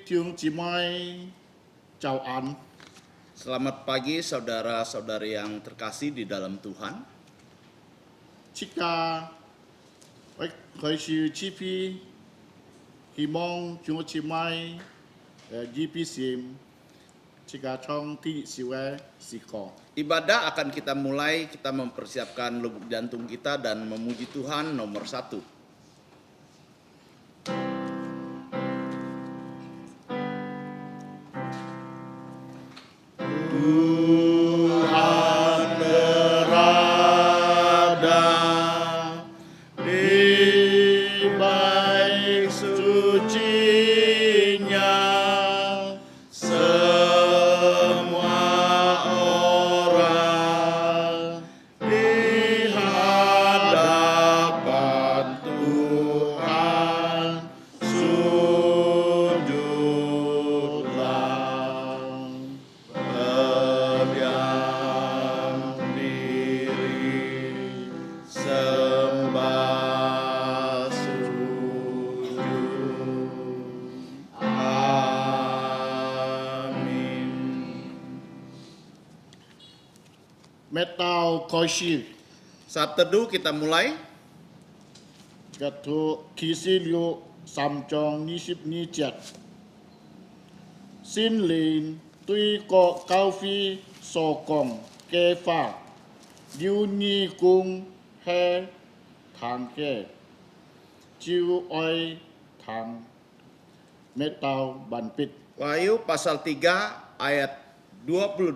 弟兄姊妹，早安。 Selamat pagi saudara-saudari yang terkasih di dalam Tuhan. 这个我开始GP，希望弟兄姊妹GP 心，这个从第四位是讲， Ibadah akan kita mulai, kita mempersiapkan lubuk jantung kita dan memuji Tuhan nomor 1. Tuhan berada di baik sucinya, semua orang di hadapan Tuhan sujudlah. Berdiam diri, sembah sujud. Amin. Metal Koshi, Saat teduh kita mulai. Gatu Kisilio Samjong Nisip Nijat. Xin lìn tuy có cao phi sổ cổng kê phà, lưu nhi cung he thang kê, chiu oi thang metal ban pit. Wahyu pasal 3 ayat 22.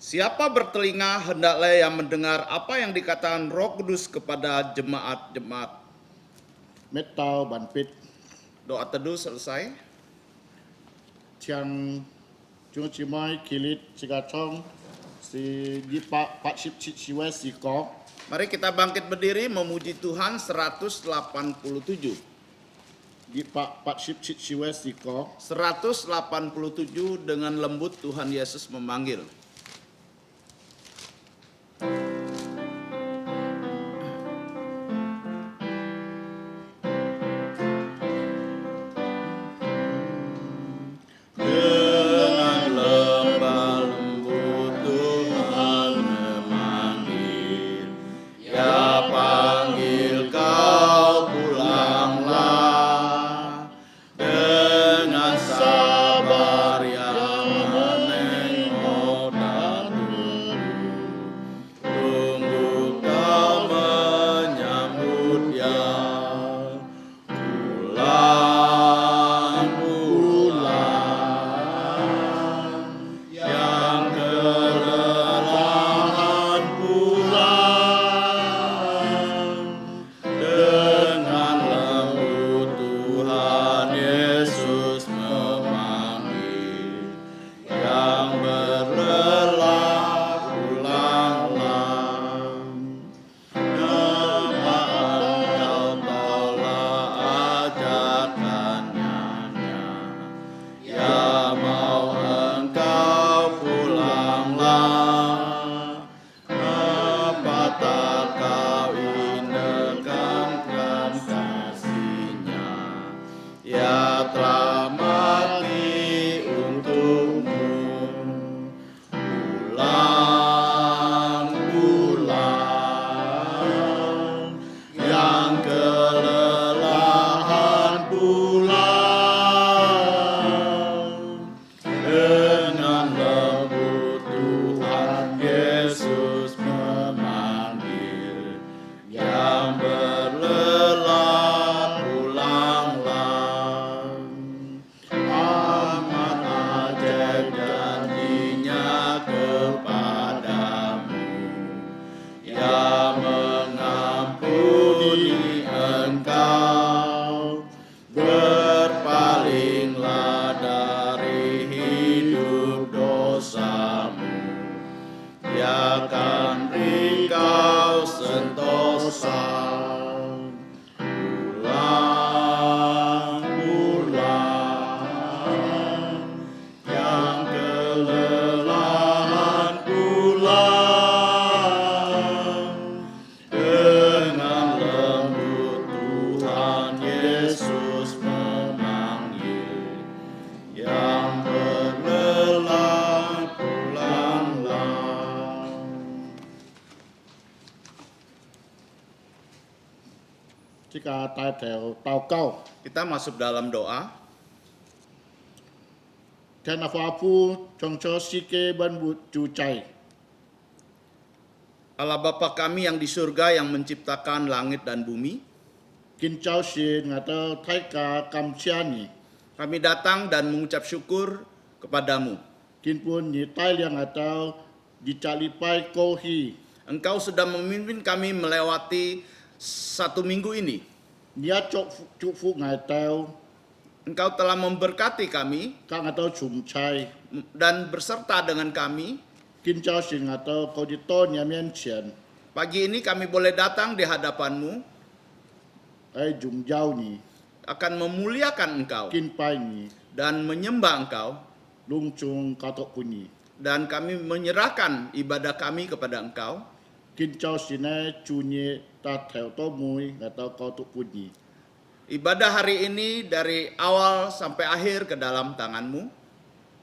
Siapa bertelinga hendaklah yang mendengar apa yang dikatakan Roh Kudus kepada jemaat-jemaat. Metal ban pit. Doa teduh selesai. Tiang chung chimai kilit chiga chong si dipa patship chichiwe si ko. Mari kita bangkit berdiri memuji Tuhan 187. Dipa patship chichiwe si ko. 187 dengan lembut Tuhan Yesus memanggil. Dengan lembah lembut Tuhan memanggil, Ya panggil kau pulanglah. Dengan sabar yang menengok dan tunggu kau menyambut Dia. Yang kelelahan pulang, dengan lembut Tuhan Yesus memanggil, yang berlelah pulanglah. Jemaat kau tolak ajakannya, ya mau engkau pulanglah. Apa tak kau indahkan kasih-Nya, Ya telah mati untukmu. Pulang, pulang, yang kelelahan pulang. Dengan lembut Tuhan Yesus memanggil, yang berlelah pulanglah. Jika tai theo tau kau. Kita masuk dalam doa. Dan apa-apa trong cho sike ban bu cu cai. Allah Bapa kami yang di surga yang menciptakan langit dan bumi, Kin chao xin ngata tai ka kam chiani. kami datang dan mengucap syukur kepadamu. Kin pun ni tai liang atau dicalipai kohi. Engkau sudah memimpin kami melewati 1 minggu ini. Nia cuk fu ngai tau Engkau telah memberkati kami ka ngatau chum chai. dan berserta dengan kami. Kin chao xin ngatau kau di to nya mian chen. Pagi ini kami boleh datang di hadapanmu, Ai jum jau ni. akan memuliakan engkau Kin pai ni. dan menyembah engkau. Lung chung katok puni. Dan kami menyerahkan ibadah kami kepada engkau. Kin chao xin ai chu ni ta theo to mui ngatau kau tu puni. Ibadah hari ini dari awal sampai akhir ke dalam tanganmu.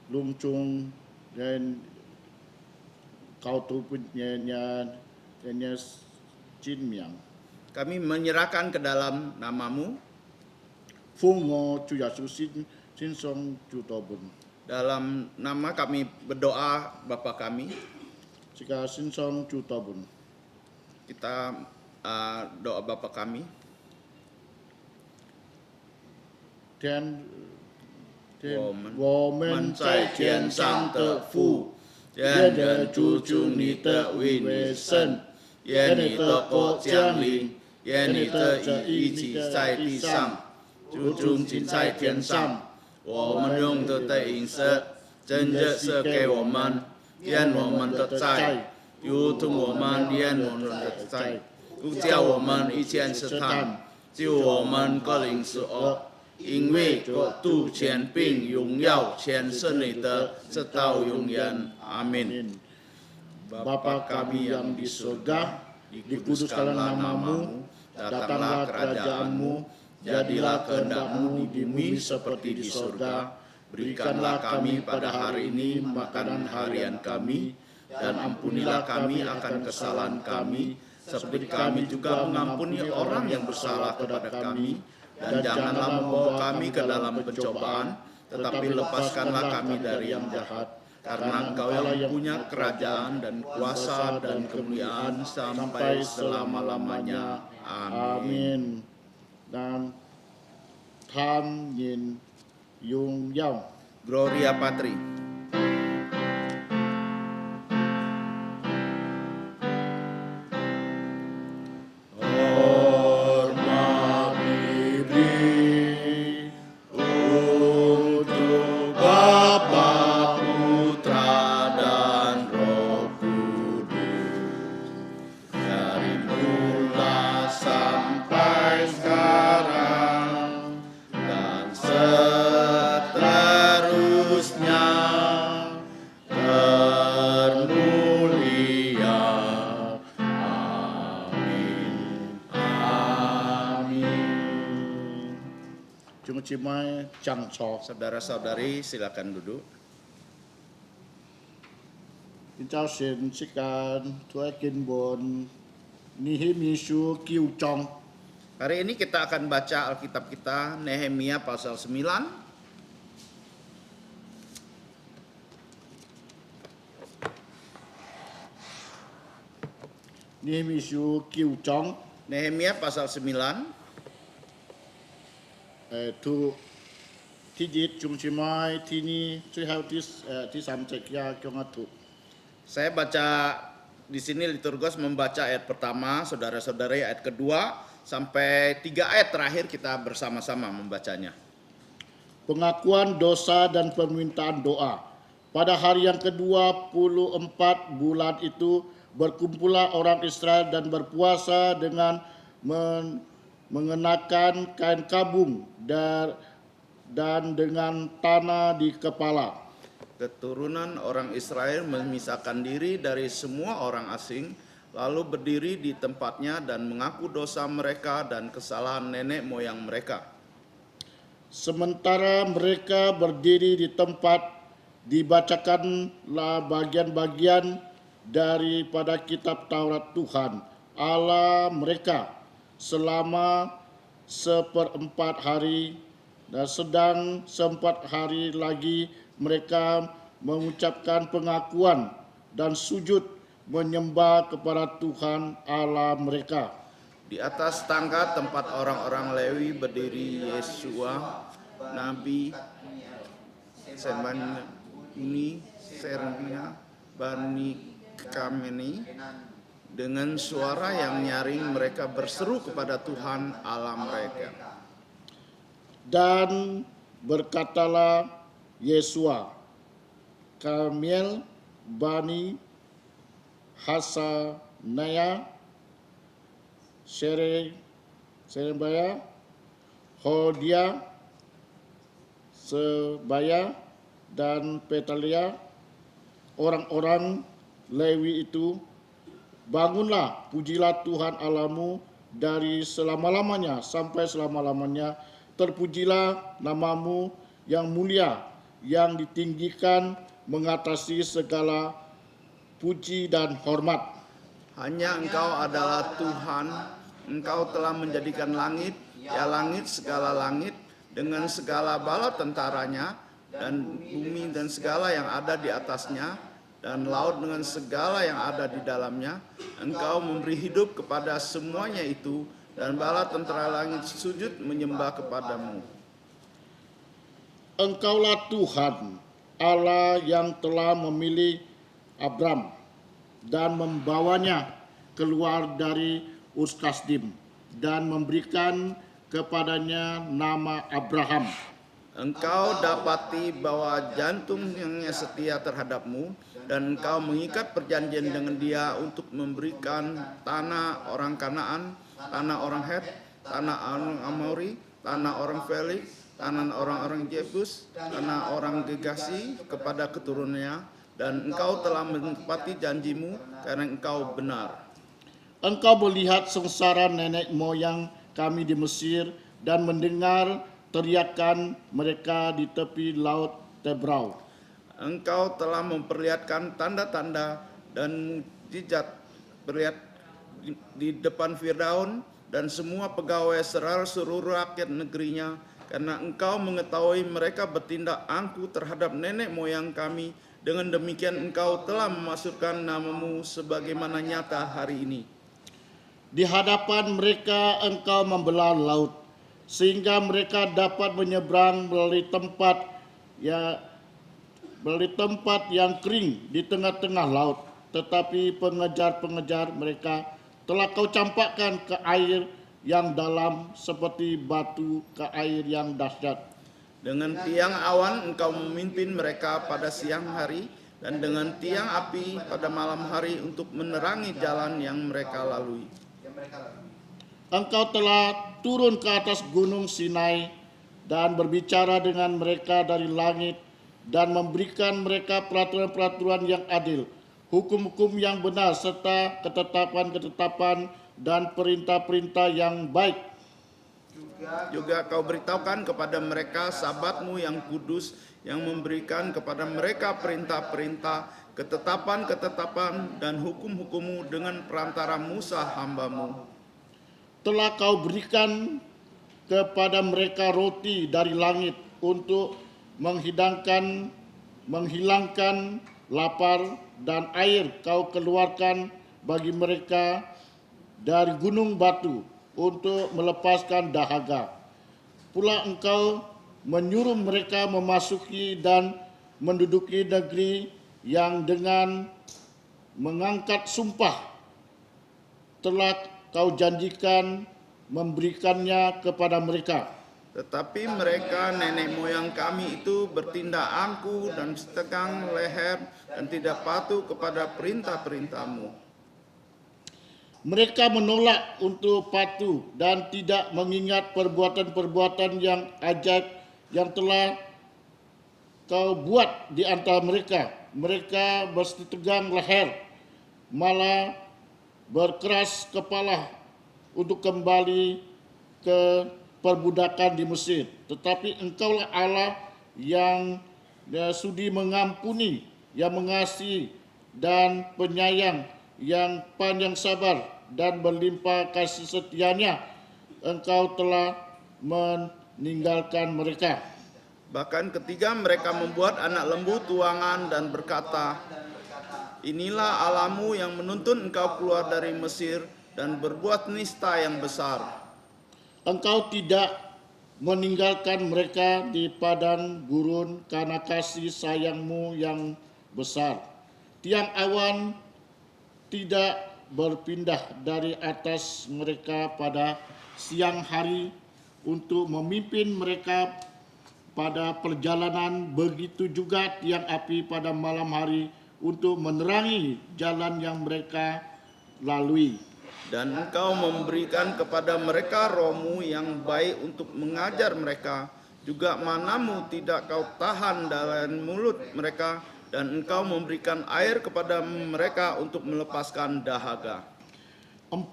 Lung chung dan kau tu punya nya chin miang. Kami menyerahkan ke dalam namamu. Fung ngo chu ya su sin song chu to bun. Dalam nama kami berdoa Bapa kami. Jika sin song chu to bun. Kita doa Bapa kami. Dan 我们在天上的父，愿人主祝你的为你圣，愿你的国降临，愿你的意起在地上，如同今在天上。我们用的饮食，真日赐给我们，愿我们的债，如同我们愿我们的债，不叫我们遇见试探，救我们个灵是恶。因为国度、权柄、荣耀全是你的，直到永远。阿门。 Bapa kami yang di surga, dikuduskanlah namamu, datanglah kerajaanmu, jadilah kehendakmu di bumi seperti di surga. Berikanlah kami pada hari ini makanan harian kami, dan ampunilah kami akan kesalahan kami, seperti kami juga mengampuni orang yang bersalah kepada kami. Dan janganlah membawa kami ke dalam pencobaan, tetapi lepaskanlah kami dari yang jahat. Karena Engkau yang punya kerajaan dan kuasa dan kemuliaan sampai selama-lamanya. Amin. Dan Tham Yin Yung Yang. Gloria Patri. Chung Chimai Chang Chok. Saudara-saudari silakan duduk. Chao Shin Chikan Tuai Kin Bon Nihimi Shu Kiu Chong. Hari ini kita akan baca Alkitab kita Nehemia pasal 9. Nihimi Shu Kiu Chong. Nehemia pasal 9. Tu Tijit Chung Chimai Tini Cihau Tis Samcek Ya Kyongatu. Saya baca di sini liturgos membaca ayat pertama, saudara-saudari ayat kedua sampai 3 ayat terakhir kita bersama-sama membacanya. Pengakuan dosa dan permintaan doa. Pada hari yang ke-24 bulan itu berkumpullah orang Israel dan berpuasa dengan mengenakan kain kabung dan dengan tanah di kepala. Keturunan orang Israel memisahkan diri dari semua orang asing, lalu berdiri di tempatnya dan mengaku dosa mereka dan kesalahan nenek moyang mereka. Sementara mereka berdiri di tempat, dibacakanlah bagian-bagian daripada kitab Taurat Tuhan Allah mereka selama 1/4 hari, dan sedang 4 hari lagi mereka mengucapkan pengakuan dan sujud menyembah kepada Tuhan Allah mereka. Di atas tangga tempat orang-orang Lewi berdiri Yesua, Nabi, Sebani, Sermia, Bani Kameni, dengan suara yang nyaring mereka berseru kepada Tuhan Allah mereka. Dan berkatalah Yesua, Kamiel, Bani, Hasanaya, Serebaya, Hodia, Sebaya, dan Petalia, orang-orang Lewi itu, bangunlah, pujilah Tuhan Allahmu dari selama-lamanya sampai selama-lamanya. Terpujilah namamu yang mulia, yang ditinggikan mengatasi segala puji dan hormat. Hanya Engkau adalah Tuhan, Engkau telah menjadikan langit, ya langit segala langit, dengan segala bala tentaranya, dan bumi dan segala yang ada di atasnya, dan laut dengan segala yang ada di dalamnya. Engkau memberi hidup kepada semuanya itu, dan bala tentara langit sujud menyembah kepadamu. Engkaulah Tuhan, Allah yang telah memilih Abram dan membawanya keluar dari Ur Kasdim dan memberikan kepadanya nama Abraham. Engkau dapati bahwa jantungnya setia terhadapmu, dan engkau mengikat perjanjian dengan dia untuk memberikan tanah orang Kanaan, tanah orang Het, tanah orang Amori, tanah orang Felix, tanah orang-orang Jebus, tanah orang Gegasi kepada keturunannya, dan engkau telah menepati janjimu karena engkau benar. Engkau melihat sengsara nenek moyang kami di Mesir dan mendengar teriakan mereka di tepi laut Tebrau. Engkau telah memperlihatkan tanda-tanda dan mukjizat di depan Firaun dan semua pegawai serta seluruh rakyat negerinya, karena engkau mengetahui mereka bertindak angkuh terhadap nenek moyang kami. Dengan demikian engkau telah memasukkan namamu sebagaimana nyata hari ini. Di hadapan mereka engkau membelah laut, sehingga mereka dapat menyeberang melalui tempat yang kering di tengah-tengah laut. Tetapi pengejar-pengejar mereka telah kau campakkan ke air yang dalam seperti batu ke air yang dahsyat. Dengan tiang awan engkau memimpin mereka pada siang hari, dan dengan tiang api pada malam hari untuk menerangi jalan yang mereka lalui. Engkau telah turun ke atas gunung Sinai dan berbicara dengan mereka dari langit dan memberikan mereka peraturan-peraturan yang adil, hukum-hukum yang benar, serta ketetapan-ketetapan dan perintah-perintah yang baik. Juga kau beritahukan kepada mereka sabatmu yang kudus, yang memberikan kepada mereka perintah-perintah, ketetapan-ketetapan dan hukum-hukummu dengan perantara Musa hambamu. Telah kau berikan kepada mereka roti dari langit untuk menghilangkan lapar, dan air kau keluarkan bagi mereka dari gunung batu untuk melepaskan dahaga. Pula engkau menyuruh mereka memasuki dan menduduki negeri yang dengan mengangkat sumpah telah kau janjikan memberikannya kepada mereka. Tetapi mereka nenek moyang kami itu bertindak angkuh dan tegang leher dan tidak patuh kepada perintah-perintahmu. Mereka menolak untuk patuh dan tidak mengingat perbuatan-perbuatan yang ajaib yang telah kau buat di antara mereka. Mereka bertegang leher, malah berkeras kepala untuk kembali ke perbudakan di Mesir. Tetapi engkaulah Allah yang sudi mengampuni, yang mengasihi dan penyayang, yang panjang sabar dan berlimpah kasih setianya, engkau telah meninggalkan mereka. Bahkan ketika mereka membuat anak lembu tuangan dan berkata, inilah Allahmu yang menuntun engkau keluar dari Mesir dan berbuat nista yang besar. Engkau tidak meninggalkan mereka di padang gurun karena kasih sayangmu yang besar. Tiang awan tidak berpindah dari atas mereka pada siang hari untuk memimpin mereka pada perjalanan, begitu juga tiang api pada malam hari untuk menerangi jalan yang mereka lalui. Dan engkau memberikan kepada mereka rohmu yang baik untuk mengajar mereka, juga manamu tidak kau tahan dalam mulut mereka, dan engkau memberikan air kepada mereka untuk melepaskan dahaga. 40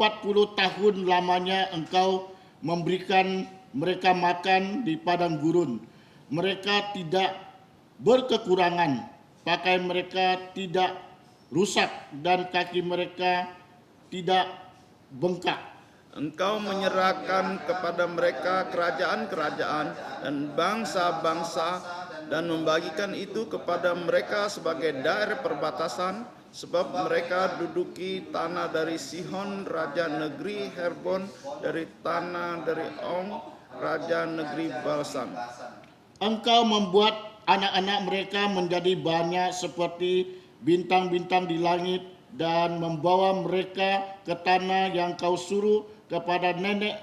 tahun lamanya engkau memberikan mereka makan di padang gurun. Mereka tidak berkekurangan, pakaian mereka tidak rusak dan kaki mereka tidak bengkak. Engkau menyerahkan kepada mereka kerajaan-kerajaan dan bangsa-bangsa dan membagikan itu kepada mereka sebagai daerah perbatasan, sebab mereka duduki tanah dari Sihon raja negeri Herbon, dari tanah dari Ong raja negeri Balsan. Engkau membuat anak-anak mereka menjadi banyak seperti bintang-bintang di langit dan membawa mereka ke tanah yang kau suruh kepada nenek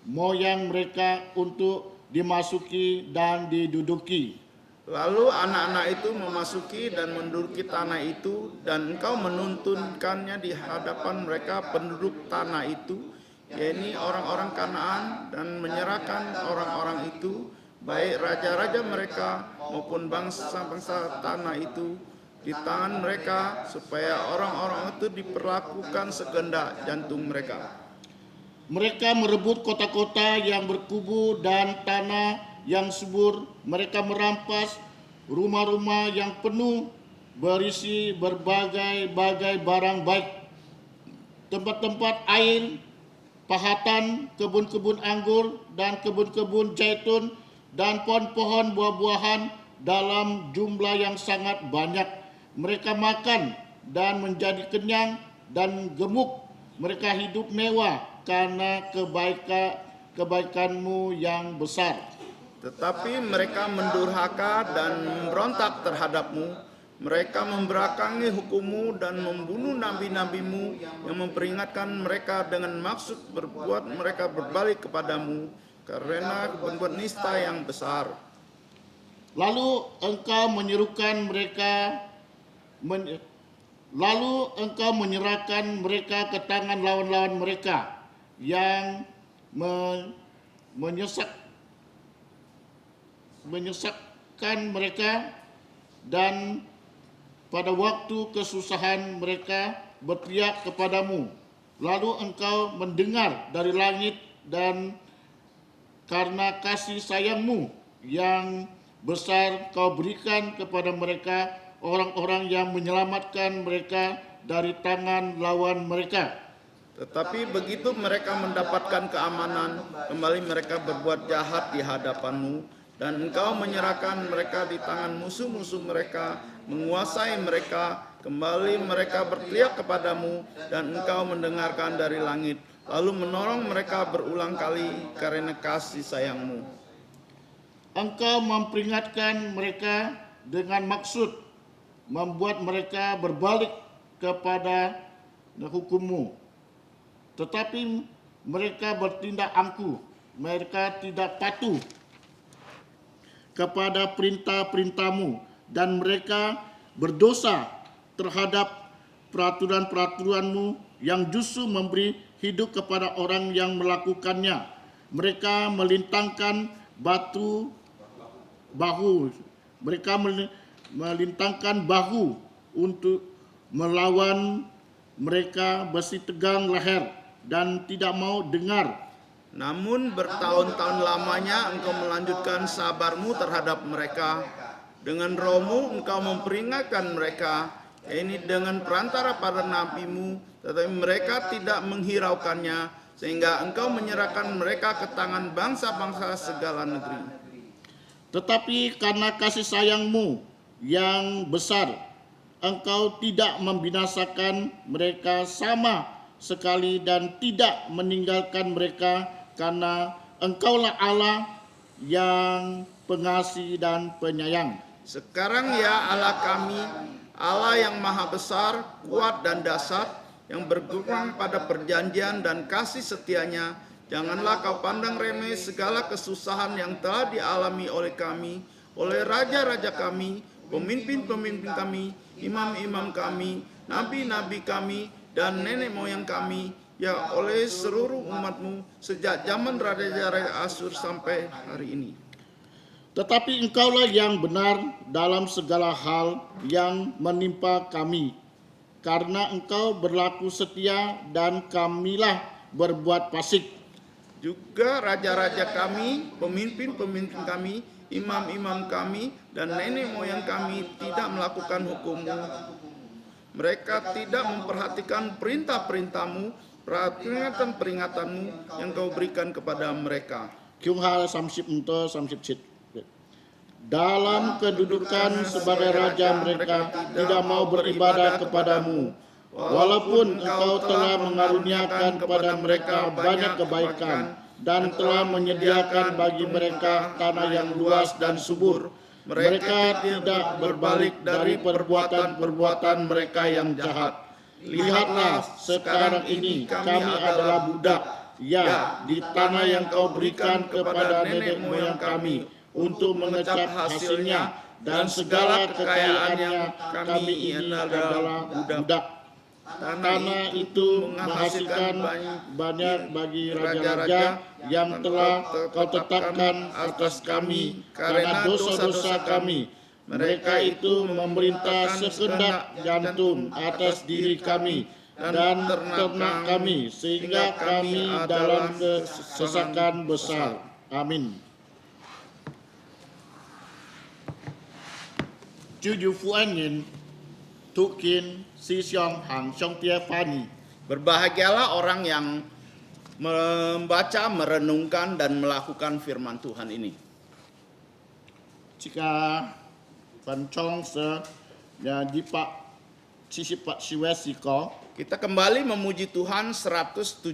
moyang mereka untuk dimasuki dan diduduki. Lalu anak-anak itu memasuki dan menduduki tanah itu, dan engkau menuntunkannya di hadapan mereka penduduk tanah itu, yakni orang-orang Kanaan, dan menyerahkan orang-orang itu, baik raja-raja mereka maupun bangsa-bangsa tanah itu, di tangan mereka, supaya orang-orang itu diperlakukan segendak jantung mereka. Mereka merebut kota-kota yang berkubu dan tanah yang subur. Mereka merampas rumah-rumah yang penuh berisi berbagai-bagai barang baik, tempat-tempat air, pahatan, kebun-kebun anggur dan kebun-kebun zaitun dan pohon-pohon buah-buahan dalam jumlah yang sangat banyak. Mereka makan dan menjadi kenyang dan gemuk. Mereka hidup mewah karena kebaikanmu yang besar. Tetapi mereka mendurhaka dan memberontak terhadapmu. Mereka membelakangi hukummu dan membunuh nabi-nabimu yang memperingatkan mereka dengan maksud berbuat mereka berbalik kepadamu karena berbuat nista yang besar. Lalu engkau menyerahkan mereka ke tangan lawan-lawan mereka yang menyesatkan mereka, dan pada waktu kesusahan mereka berteriak kepadamu. Lalu engkau mendengar dari langit, dan karena kasih sayangmu yang besar kau berikan kepada mereka orang-orang yang menyelamatkan mereka dari tangan lawan mereka. Tetapi begitu mereka mendapatkan keamanan, kembali mereka berbuat jahat di hadapanmu, dan engkau menyerahkan mereka di tangan musuh-musuh mereka, menguasai mereka. Kembali mereka berteriak kepadamu, dan engkau mendengarkan dari langit, lalu menolong mereka berulang kali karena kasih sayangmu. Engkau memperingatkan mereka dengan maksud membuat mereka berbalik kepada hukummu. Tetapi mereka bertindak angkuh, mereka tidak patuh kepada perintah-perintahmu, dan mereka berdosa terhadap peraturan-peraturanmu yang justru memberi hidup kepada orang yang melakukannya. Mereka melintangkan melintangkan bahu untuk melawan mereka, besi tegang leher dan tidak mau dengar. Namun bertahun-tahun lamanya engkau melanjutkan sabarmu terhadap mereka. Dengan rohmu engkau memperingatkan mereka, ini dengan perantara para nabimu, tetapi mereka tidak menghiraukannya, sehingga Engkau menyerahkan mereka ke tangan bangsa-bangsa segala negeri. Tetapi karena kasih sayang-Mu yang besar, Engkau tidak membinasakan mereka sama sekali dan tidak meninggalkan mereka, karena Engkaulah Allah yang pengasih dan penyayang. Sekarang ya Allah kami, Allah yang maha besar, kuat dan dahsyat, yang berpegang pada perjanjian dan kasih setianya, janganlah Kau pandang remeh segala kesusahan yang telah dialami oleh kami, oleh raja-raja kami, pemimpin-pemimpin kami, imam-imam kami, nabi-nabi kami, dan nenek moyang kami, ya oleh seluruh umat-Mu sejak zaman raja-raja Asyur sampai hari ini. Tetapi Engkaulah yang benar dalam segala hal yang menimpa kami, karena Engkau berlaku setia dan kamilah berbuat fasik. Juga raja-raja kami, pemimpin-pemimpin kami, imam-imam kami, dan nenek moyang kami tidak melakukan hukum-Mu. Mereka tidak memperhatikan perintah-perintah-Mu, peringatan-peringatan-Mu yang Kau berikan kepada mereka. Kyung hal samsip untuk samsip cit. Dalam kedudukan sebagai raja mereka tidak mau beribadah kepadamu, walaupun Engkau telah mengaruniakan kepada mereka banyak kebaikan dan telah menyediakan bagi mereka tanah yang luas dan subur. Mereka tidak berbalik dari perbuatan-perbuatan mereka yang jahat. Lihatlah, sekarang ini kami adalah budak, ya, di tanah yang Kau berikan kepada nenek moyang kami, untuk mengecap hasilnya, dan segala kekayaannya kami ini adalah budak. Tanah itu menghasilkan banyak bagi raja-raja yang telah Kau tetapkan atas kami karena dosa-dosa kami. Mereka itu memerintah sekendak jantung atas diri kami dan ternak kami, sehingga kami dalam kesesakan besar. Amin. 就有福安人 tukin si siang hang siang tia fani. Berbahagialah orang yang membaca, merenungkan, dan melakukan firman Tuhan ini. Jika pancong se ya dipak sisipat siwesiko, Kita kembali memuji Tuhan 178.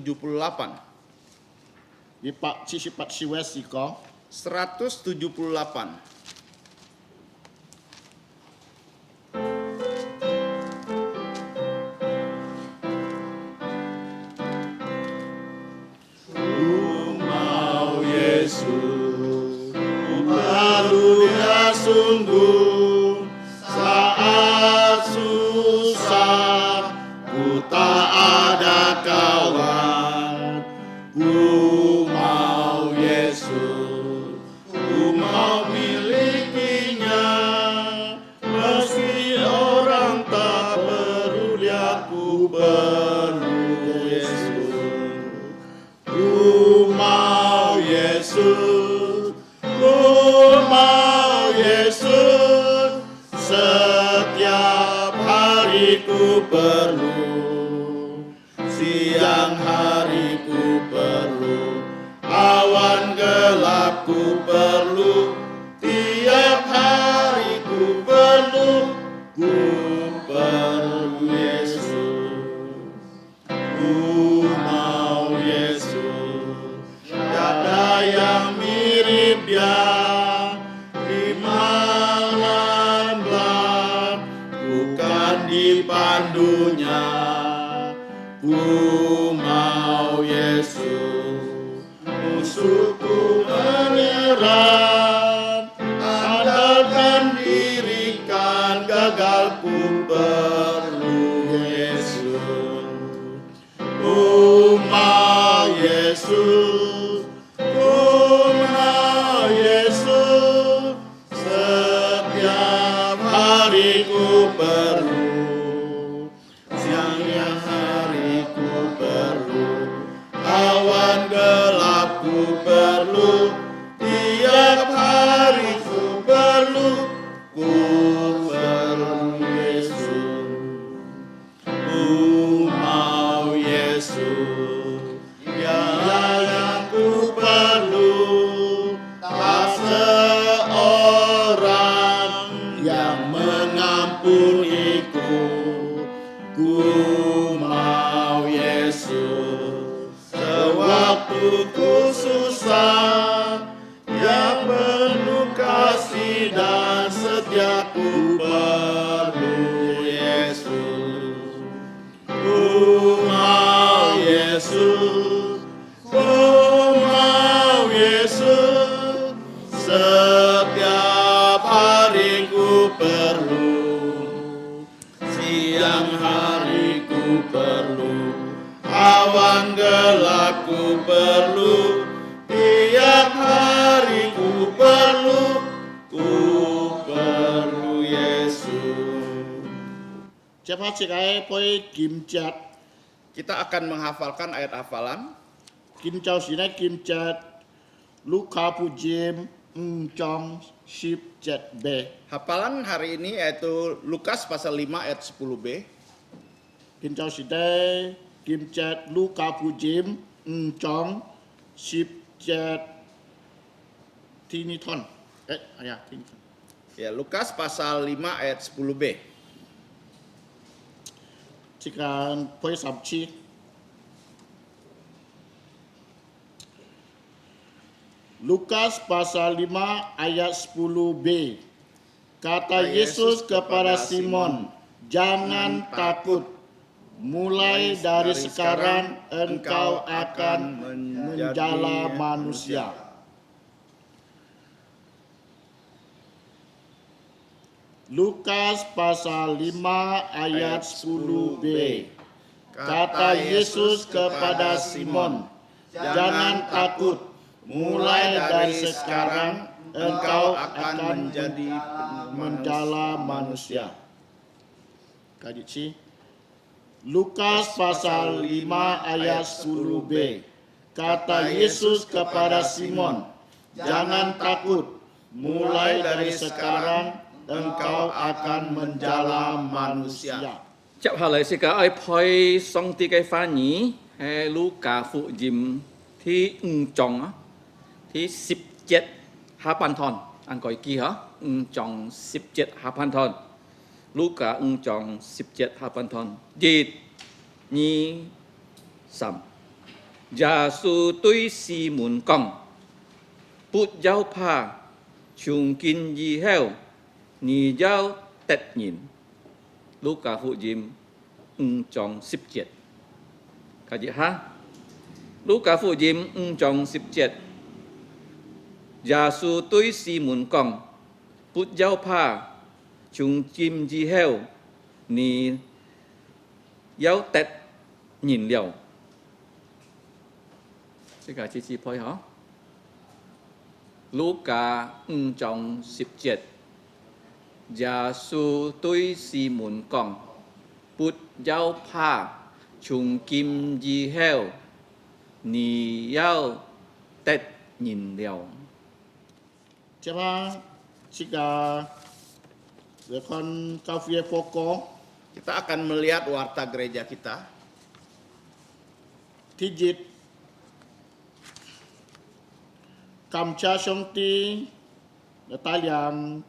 dipak sisipat siwesiko, 178. Sungguh saat susah ku tak ada kawan, ku mau Yesus, ku mau milikinya, meski orang tak peduli aku perlu Yesus, ku mau Yesus, ku mau Yesus, setiap hari ku perlu, siang hari ku perlu, awan gelap ku perlu, tiap hari ku perlu Yesus, ku mau Yesus, tiada yang mirip Dia. Dipandunya, ku mau Yesus, musuhku menyerang, andalkan diri kan gagal, ku perlu Yesus, ku mau Yesus, ku mau Yesus, setiap hari ku perlu. Awan gelap ku perlu, tiap hari ku perlu Yesus. waktuku susah, yang penuh kasih dan setia ku perlu Yesus. Ku mau Yesus, ku mau Yesus, setiap hari ku perlu, siang hari ku perlu, awan gelap ku perlu, tiap hari ku perlu Yesus. Cepat sekali poi kim chat Kita akan menghafalkan ayat hafalan. kim chao sinai kim chat Luka pujim chong ship chat be. Hafalan hari ini yaitu Lukas pasal 5 ayat 10b. Kim chao sinai kim chat Luka pujim chong ship chat tiniton. Ya tiniton. Ya, Lukas pasal 5 ayat 10b. Sekarang poi sabci. Lukas pasal 5 ayat 10b. Kata Yesus kepada Simon, jangan takut. Mulai dari sekarang engkau akan menjala manusia. Lukas pasal 5 ayat 10b. Kata Yesus kepada Simon, jangan takut. Mulai dari sekarang engkau akan menjala manusia. Kadiksi. Lukas pasal 5 ayat 10b. Kata Yesus kepada Simon, jangan takut. Mulai dari sekarang engkau akan menjala manusia. Chấp hạ lời xin cả ơi phơi song ti cái pha nhí hay Luca phụ dìm thi chồng á thi 17 5,000 thon anh gọi kia hả chồng 17 5,000 thon Luca chồng 17 5,000 thon dịt nhi sầm Gia su tuy si muốn cong bút giáo pa chung kinh yi heo ni giáo tết nhìn Luka phụ dìm chong 17. Kaji ha? Luka phụ dìm chong 17. Gia su tuy si muốn cong bút giáo pa chung chim yi heo ni giáo tết nhìn liều. Tất cả chị phơi hả? Luka chong 17. Gia su tuy si muốn cong bút giáo pa chung kim yi heo ni giáo tết nhìn liều. Cepat jika dekon kafie pokok Kita akan melihat warta gereja kita. tijit kamcha shongti Italian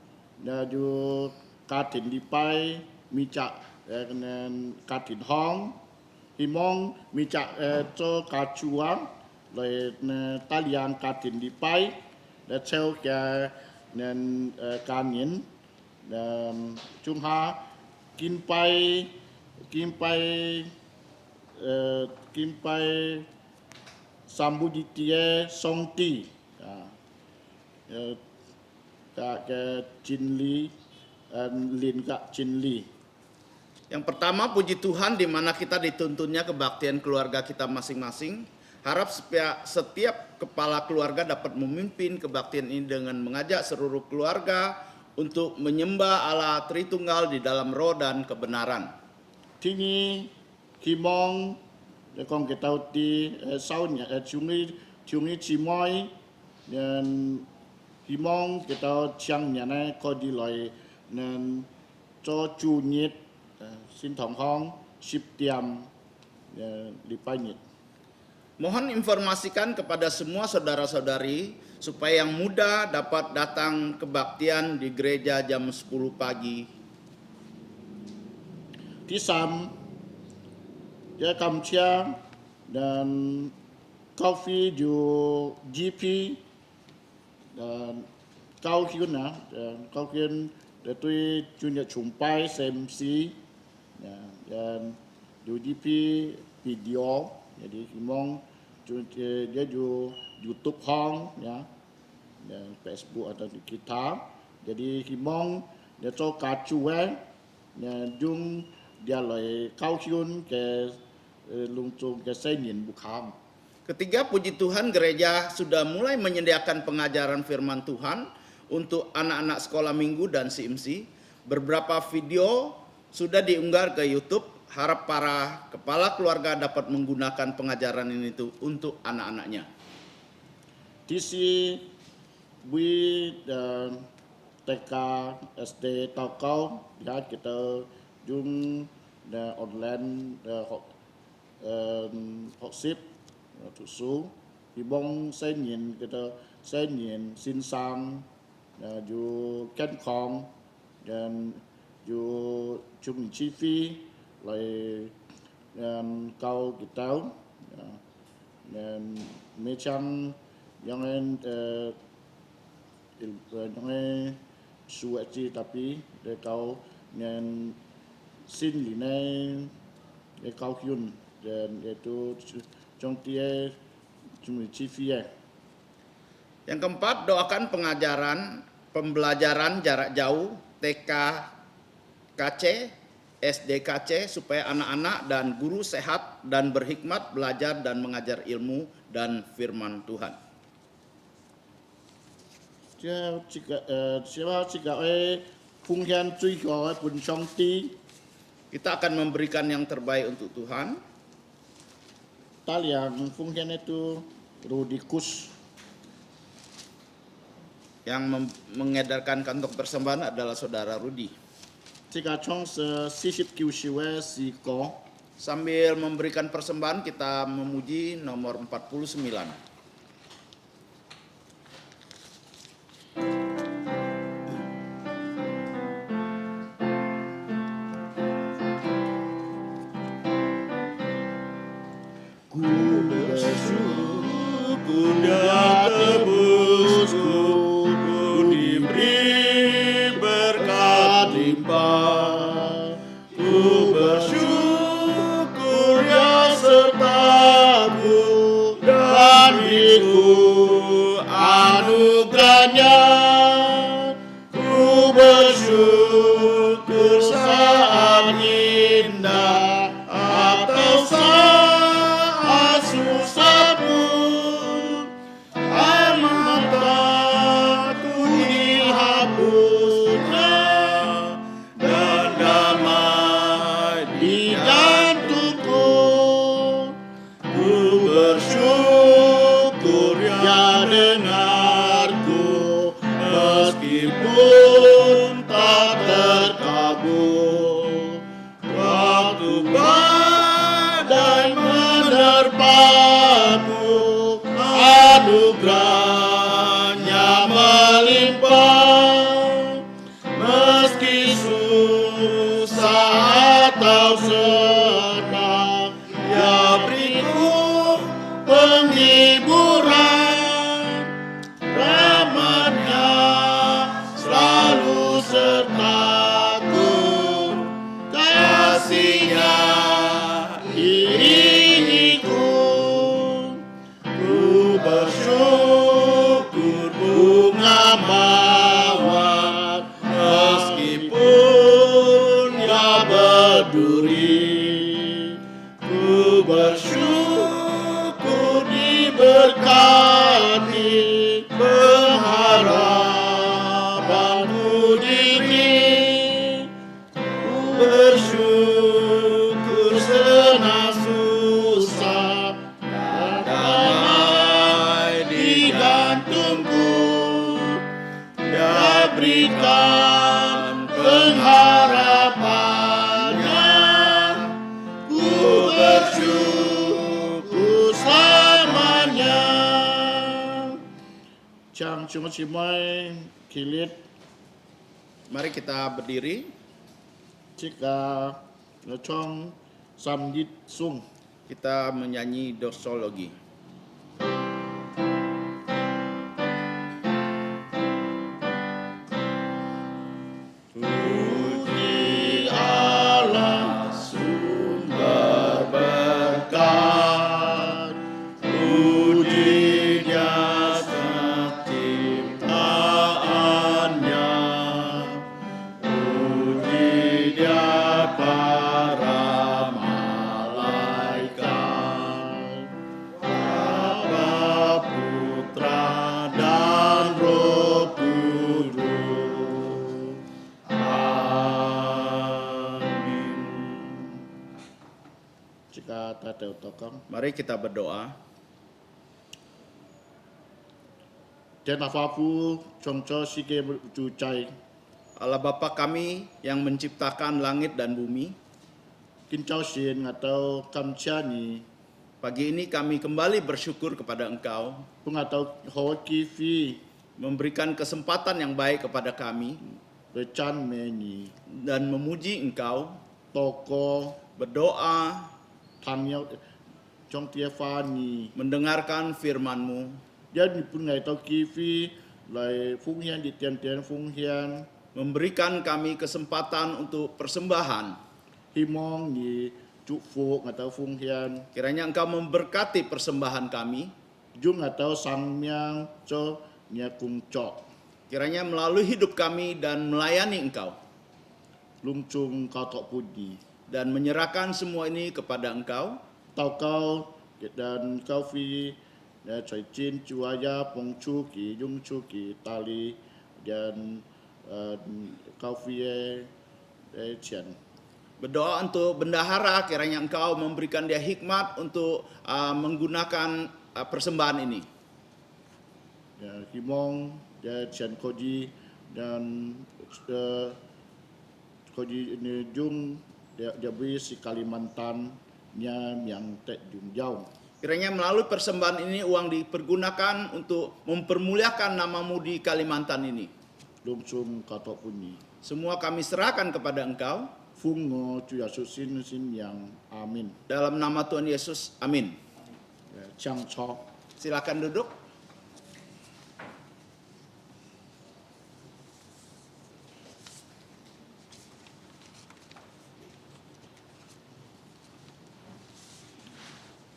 du katin di pai micak kenen katin hong himong micak cho kachuangเลยItalian katin di paiและเชลแกnênการเงินจุงหากินไปsambuditie songti kak Cinli Lin kak Cinli. Yang pertama, puji Tuhan di mana kita dituntunnya kebaktian keluarga kita masing-masing. Harap setiap kepala keluarga dapat memimpin kebaktian ini dengan mengajak seluruh keluarga untuk menyembah Allah Tritunggal di dalam roh dan kebenaran. ที่นี้ที่มองในกองเกตาตีเศร้าเนี่ยช่วงนี้ชีมอยเนี่ยที่มองเกตาเชียงเนี่ยนะก็ดีเลยเนี่ยจอจูนิดสินทองห้องชิบเตียมdi panyit. Mohon informasikan kepada semua saudara-saudari supaya yang muda dapat datang kebaktian di gereja jam 10 pagi. ที่สามจะกำเชียงdan coffeeอยู่ GP dan kau kian dan kau kian dari punya jumpai SMC dan di GP video jadi kimong dia di YouTube Hong dan Facebook atau di kita jadi kimong dia cho kacu dung dia lai kau kian ke lungtung ke senyin bukan. Ketiga, puji Tuhan gereja sudah mulai menyediakan pengajaran firman Tuhan untuk anak-anak sekolah minggu dan CMC. Beberapa video sudah diunggah ke YouTube. Harap para kepala keluarga dapat menggunakan pengajaran ini untuk anak-anaknya. TC, we dan TK, SD, Takau, ya kita jung online học ship thực số thì bông sẽ nhìn xin sang dù kén khong dan dù chung chi phí lại kau kita dan macam yang suci tapi để kau yang xin li này để kau kyun dan itu trong dia cuma CV. Yang keempat, doakan pembelajaran jarak jauh TK KC, SD KC supaya anak-anak dan guru sehat dan berhikmat belajar dan mengajar ilmu dan firman Tuhan. Kita akan memberikan yang terbaik untuk Tuhan. Yang fungsian itu Rudikus. Yang mengedarkan kantong persembahan adalah saudara Rudi. Sambil memberikan persembahan kita memuji nomor 49. Mari kita berdiri. Jika Chong Samyit Sung. Kita menyanyi doxologi. ta teo tokong. Mari kita berdoa. Tena fafu chongcho sige chu chai. Allah Bapa kami yang menciptakan langit dan bumi, Kin chao shin ngatau kam chia ni. pagi ini kami kembali bersyukur kepada Engkau, Pung ngatau ho ki fi. memberikan kesempatan yang baik kepada kami, Be chan me ni. dan memuji Engkau, Toko berdoa, tham yau chong tia fa ni. mendengarkan firman-Mu, Dia ni pun ngai tau ki fi. Lai fung hian di tian tian fung hian. memberikan kami kesempatan untuk persembahan. Himong ni cuk fu ngatau fung hian. Kiranya Engkau memberkati persembahan kami, Jung ngatau sang miang cho nya kung cok. kiranya melalui hidup kami dan melayani Engkau, Lung chung kau tok puji. dan menyerahkan semua ini kepada Engkau. Tau kau dan kau fi cai chin cuaya pong chu ki jung chu ki tali dan kau fi cian. Berdoa untuk bendahara, kiranya Engkau memberikan dia hikmat untuk menggunakan persembahan ini. Ya, himong dia cian koji dan koji ini jung dia beri si Kalimantan nya yang tek jung jauh. Kiranya melalui persembahan ini uang dipergunakan untuk mempermuliakan nama-Mu di Kalimantan ini. Lung chung kau tok puji. Semua kami serahkan kepada Engkau. Fung ngo cu Yesus sin yang amin. Dalam nama Tuhan Yesus, amin. Ya, Chang cho. Silakan duduk.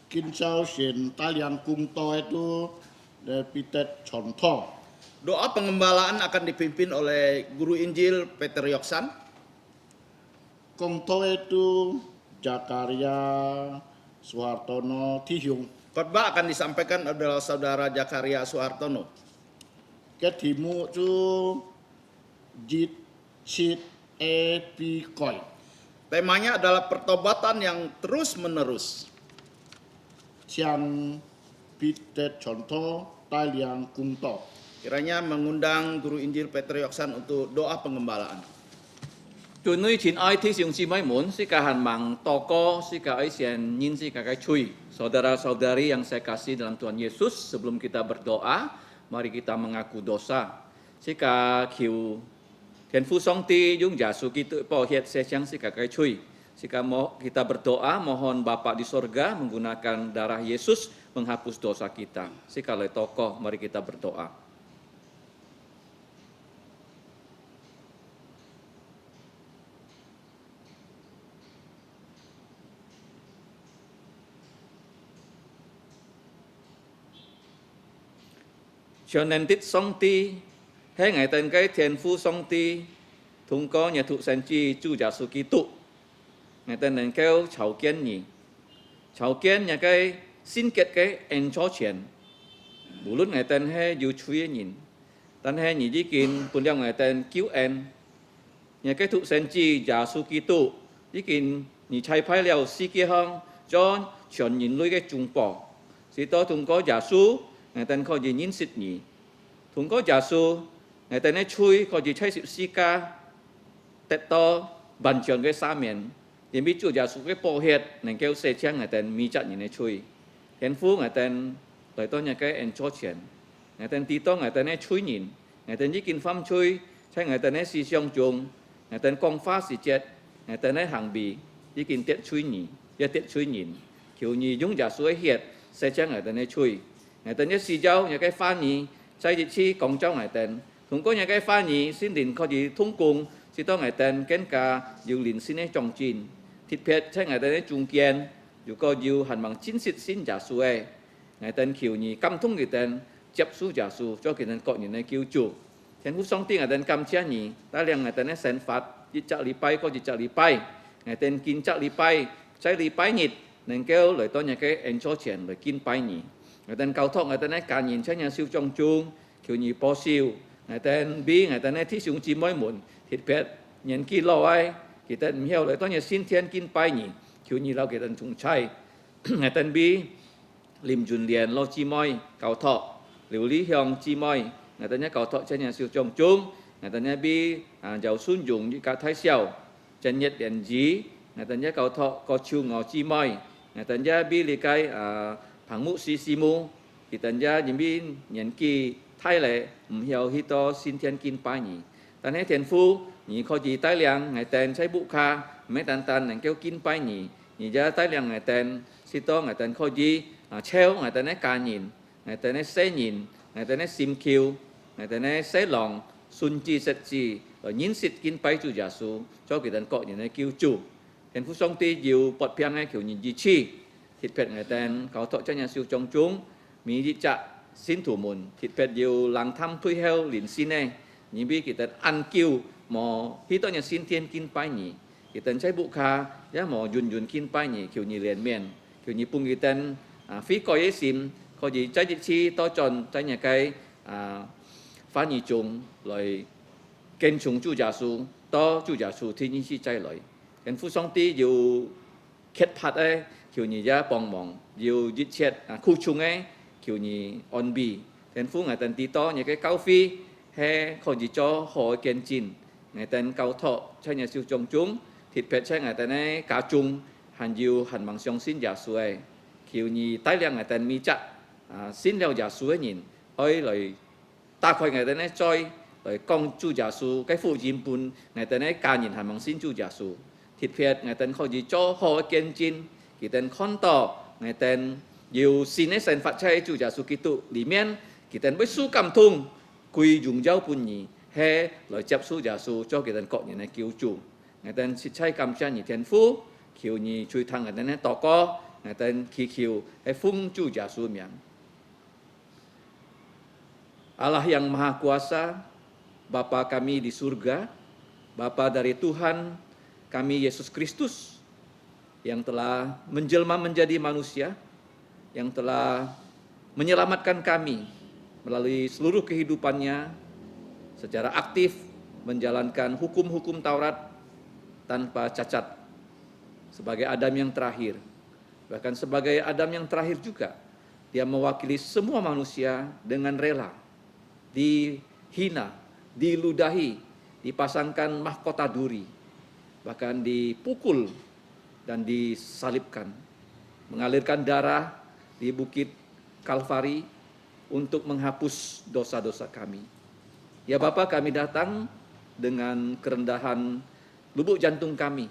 Kin Chao Shin Taliang Kung To itu Pitet Contoh. Doa pengembalaan akan dipimpin oleh Guru Injil Peter Yoksan. Kung To itu Jakaria Suhartono Tihyung. Khotbah akan disampaikan adalah Saudara Jakaria Suhartono. Ketimu itu Jit Chit Pi Koi. Temanya adalah pertobatan yang terus-menerus. Siang Pitet Contoh Taliang Kung To. Kiranya mengundang Guru Injil Peter Yoksan untuk doa pengembalaan. 對女前愛弟兄姊妹們，是個很忙禱告，是個愛先認識kakak cuy. Saudara-saudari yang saya kasih dalam Tuhan Yesus, sebelum kita berdoa, mari kita mengaku dosa. Sika kiu Thiên父Song Ti Yung Jasu Kitu Po Hiet Sesiang Sika kakak cuy. Sika kita berdoa, mohon Bapa di sorga menggunakan darah Yesus menghapus dosa kita. Sika le tokoh, mari kita berdoa. Cho nên tích song ti, hay ngày tên cái Thiên父Song Ti, thông có nhà thụ sản chi Chúa Giêsu Kitô. Ngày tên nên kêu chào kiến nhỉ. Chào kiến nhà cái xin kết cái anh cho chuyện. Bù lúc ngày tên hay dù chuối nhìn. Tên hay nhỉ chỉ kín bùn nhau ngày tên cứu anh. Nhà cái thụ sản chi Giêsu Kitô, chỉ kín nhỉ chạy phải liao si kia hông, cho chuyện nhìn lối cái trung bỏ. Chỉ đó thông có Giêsu ngày tên có gì nhìn xịt nhỉ. Thông có Giêsu ngày tên ấy chui có gì chạy xịt si ca. Tết to bàn trường cái xa miền. Thì biết Chúa Giêsu cái bộ hiệt nên kêu xe chăng ngày tên mi chặt nhìn ấy chui. Thiên父ngày tên tới to nhà cái anh cho chuyện. Ngày tên tí to ngày tên ấy chui nhìn. Ngày tên chỉ kinh phăm chui. Chạy ngày tên ấy si xiong chung. Ngày tên công phá si chết. Ngày tên ấy hàng bì. Chỉ kinh tiết chui nhỉ. Giờ tiết chui nhìn. Kiểu nhì dung Giêsu ấy hiệt. Xe chăng ngày tên ấy chui. Ngày tên nhất si giáo nhà cái pha nhì. Chạy dịch chi công giáo ngày tên. Thông có nhà cái pha nhì xin đình có gì thông cùng. Chỉ to ngày tên kén cả dù liền xin ấy trong chín. Thịt phết chạy ngày tên ấy trung kiên. Dù có dù hẳn bằng chính xịt xin Giêsu ấy. Ngày tên kiểu nhì căm thông người tên chấp su Giêsu cho cái tên gọi nhìn này cứu chủ. Thiên父Song Ti ngày tên căm chia nhì. Ta liền ngày tên ấy sến phát. Chỉ chắc lý bay có chỉ chắc lý bay. Ngày tên kinh chắc lý bay. Chạy lý bay nhịt. Nên kêu lời to nhà cái anh cho chuyện lời kinh bay nhì. Ngày tên cao thọ ngày tên ấy cả nhìn chạy nhà siêu trong chung. Kiểu nhì bó siêu. Ngày tên bi ngày tên ấy thích xuống chỉ mỗi muộn. Thịt phết nhân kỳ lo ai. Kỳ tên hiểu lời to nhà xin thiên kinh bay nhì. Kiểu nhì lao kỳ tên chung chay. ngày tên bi lim jun liền lo chi moi cầu thọ liu lý hyong chi moi ngày tên nhé cầu thọ trên nhà siêu trồng chung ngày tên nhé bi giàu xuân dùng như cả thái xiao chân nhật điện dí ngày tên nhé cầu thọ có chiu ngò chi moi ngày tên nhé bi li cái phẳng mũ si mu thì tên nhé những bi nhận kỳ thái lệ hiểu hi to xin thiên kinh pa nhỉ tên nhé thiền phu nhỉ khó gì tái liang ngày tênใช้บุคคาmấy tan ngày kêu kinh pa nhỉ nhỉ ra tái liang ngày tên si to ngày tên khó gì treo ngày tên nhé ca nhìn ngày tên nhé xé nhìn ngày tên nhé sim kiu ngày tên nhé xé lòng xuân chi sét chi rồi nhìn xịt kinh pa chủ giả su cho cái tên cọ những này kêu chủ thiền phu song ti diệu bọt piang ngay kiểu nhìn gì chi thịt phèn ngày tênเขาthọ cho nhà siêu trong chúngมีดิจะสิ้นถูมุนทิดเป็ดอยู่หลังทำทุยเฮลหลินซินเน่นี่บีกิตันอันคิวหมอที่ต้องอย่างสิ้นเทียนกินไปนี่กิตันใช้บุคาย่าหมอยุนกินไปนี่คิวนี่เรียนเมียนคิวนี่ปุ่งกิตันฟีกอยซิมเขาจีใจจิตชีต่อจนใจเนี่ยไกฟ้านี่จงเลยเกณฑ์ชงจู่จ่าสูต่อจู่จ่าสูที่นี่ชี้ใจเลยเห็นผู้สองตีอยู่เข็ดผัดไอ้คิวนี่ย่าปองมองอยู่ยึดเช็ดคู่ชงไอ้kiểu như on bi, tên phú ngày tên tí to như cái cao phi hay không chỉ cho họ kiên chín ngày tên cao thọ cho nhà siêu trồng chúng thịt pet cho ngày tên này cá chung hàn diêu hàn bằng song xin giả suy kiểu như tái liang ngày tên mi chặt xin leo giả suy nhìn ơi lời ta khỏi ngày tên này chơi lời con chu giả su cái phụ diêm bùn ngày tên này cá nhìn hàn bằng xin chu giả su thịt pet ngày tên không chỉ cho họ kiên chín cái tên con to ngày tên nhiều xin ấy sen phát chay chủ giả su kitu里面 kita với su cầm thùng quy dùng dao pun nhỉ he lời chấp su giả su cho kita cọ như này cứu chủ ngày tên xịt chay cầm chân nhỉ thiên phú kiều nhỉ chui thang ngày tên này tỏ co ngày tên khi kiều hay phung chủ giả su miệng Allah yang Maha Kuasa Bapa kami di surga Bapa dari Tuhan kami Yesus Kristus yang telah menjelma menjadi manusia yang telah menyelamatkan kami melalui seluruh kehidupannya secara aktif menjalankan hukum-hukum Taurat tanpa cacat sebagai Adam yang terakhir. Bahkan sebagai Adam yang terakhir juga dia mewakili semua manusia dengan rela dihina, diludahi, dipasangkan mahkota duri, bahkan dipukul dan disalibkan, mengalirkan darah di bukit Kalvari untuk menghapus dosa-dosa kami. Ya Bapa, kami datang dengan kerendahan lubuk jantung kami.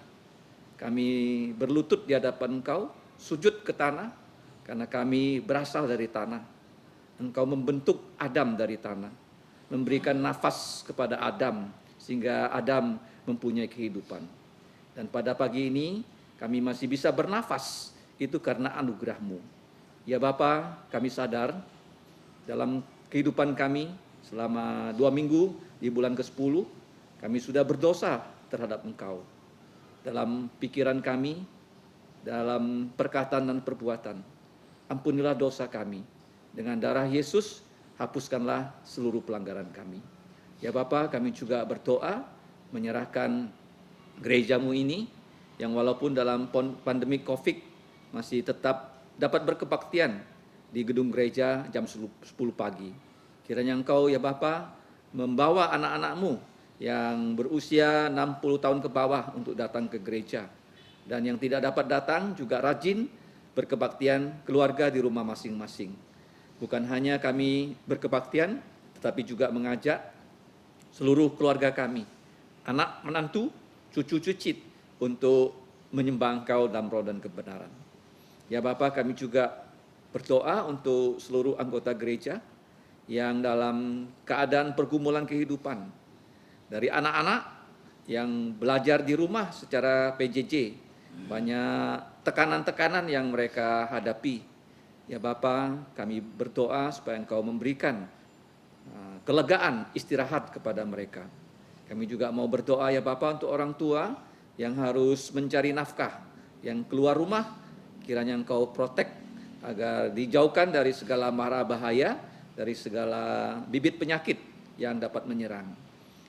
Kami berlutut di hadapan Engkau, sujud ke tanah, karena kami berasal dari tanah. Engkau membentuk Adam dari tanah, memberikan nafas kepada Adam, sehingga Adam mempunyai kehidupan. Dan pada pagi ini, kami masih bisa bernafas, itu karena anugerah-Mu. Ya Bapa, kami sadar dalam kehidupan kami selama 2 minggu di bulan ke-10, kami sudah berdosa terhadap Engkau. Dalam pikiran kami, dalam perkataan dan perbuatan. Ampunilah dosa kami. Dengan darah Yesus, hapuskanlah seluruh pelanggaran kami. Ya Bapa, kami juga berdoa menyerahkan gereja-Mu ini yang walaupun dalam pandemi Covid masih tetap dapat berkebaktian di gedung gereja jam 10 pagi. Kiranya Engkau ya Bapa membawa anak-anak-Mu yang berusia 60 tahun ke bawah untuk datang ke gereja. Dan yang tidak dapat datang juga rajin berkebaktian keluarga di rumah masing-masing. Bukan hanya kami berkebaktian, tetapi juga mengajak seluruh keluarga kami, anak, menantu, cucu, cicit untuk menyembah Engkau dalam roh dan kebenaran. Ya Bapa, kami juga berdoa untuk seluruh anggota gereja yang dalam keadaan pergumulan kehidupan. Dari anak-anak yang belajar di rumah secara PJJ, banyak tekanan-tekanan yang mereka hadapi. Ya Bapa, kami berdoa supaya Engkau memberikan kelegaan istirahat kepada mereka. Kami juga mau berdoa ya Bapa untuk orang tua yang harus mencari nafkah, yang keluar rumah. Kiranya Engkau protek agar dijauhkan dari segala mara bahaya, dari segala bibit penyakit yang dapat menyerang.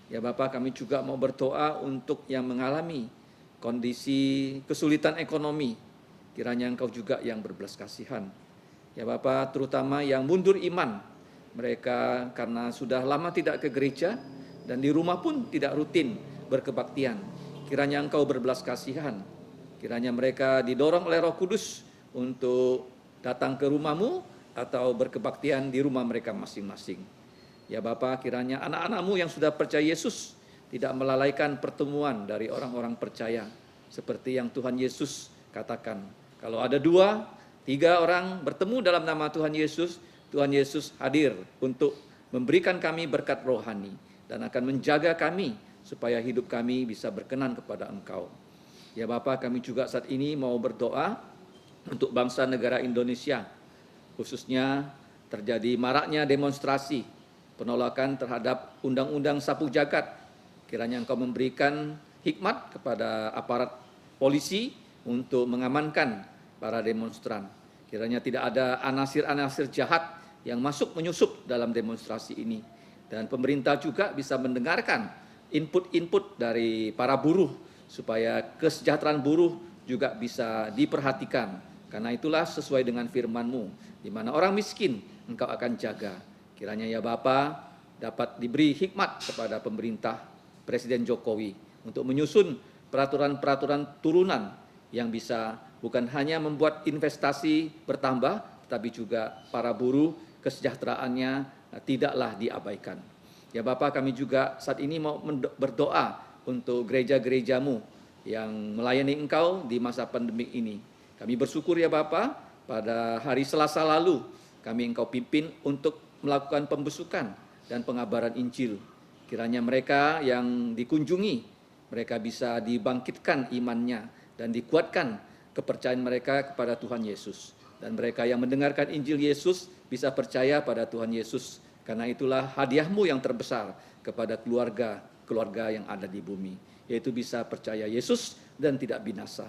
Ya Bapa, kami juga mau berdoa untuk yang mengalami kondisi kesulitan ekonomi, kiranya Engkau juga yang berbelas kasihan. Ya Bapa, terutama yang mundur iman, mereka karena sudah lama tidak ke gereja dan di rumah pun tidak rutin berkebaktian. Kiranya Engkau berbelas kasihan. Kiranya mereka didorong oleh Roh Kudus untuk datang ke rumah-Mu atau berkebaktian di rumah mereka masing-masing. Ya Bapa, kiranya anak-anak-Mu yang sudah percaya Yesus tidak melalaikan pertemuan dari orang-orang percaya. Seperti yang Tuhan Yesus katakan, kalau ada 2, 3 orang bertemu dalam nama Tuhan Yesus hadir untuk memberikan kami berkat rohani dan akan menjaga kami supaya hidup kami bisa berkenan kepada Engkau. Ya Bapa, kami juga saat ini mau berdoa untuk bangsa negara Indonesia, khususnya terjadi maraknya demonstrasi penolakan terhadap Undang-Undang Sapu Jagat. Kiranya Engkau memberikan hikmat kepada aparat polisi untuk mengamankan para demonstran. Kiranya tidak ada anasir-anasir jahat yang masuk menyusup dalam demonstrasi ini. Dan pemerintah juga bisa mendengarkan input-input dari para buruh supaya kesejahteraan buruh juga bisa diperhatikan. Karena itulah sesuai dengan firman-Mu, di mana orang miskin Engkau akan jaga. Kiranya ya Bapa dapat diberi hikmat kepada pemerintah Presiden Jokowi untuk menyusun peraturan-peraturan turunan yang bisa bukan hanya membuat investasi bertambah, tetapi juga para buruh kesejahteraannya tidaklah diabaikan. Ya Bapa, kami juga saat ini mau berdoa untuk gereja-gereja-Mu yang melayani Engkau di masa pandemik ini. Kami bersyukur ya Bapa, pada hari Selasa lalu kami Engkau pimpin untuk melakukan pembesukan dan pengabaran Injil. Kiranya mereka yang dikunjungi, mereka bisa dibangkitkan imannya dan dikuatkan kepercayaan mereka kepada Tuhan Yesus. Dan mereka yang mendengarkan Injil Yesus bisa percaya pada Tuhan Yesus. Karena itulah hadiah-Mu yang terbesar kepada keluarga yang ada di bumi, yaitu bisa percaya Yesus dan tidak binasa.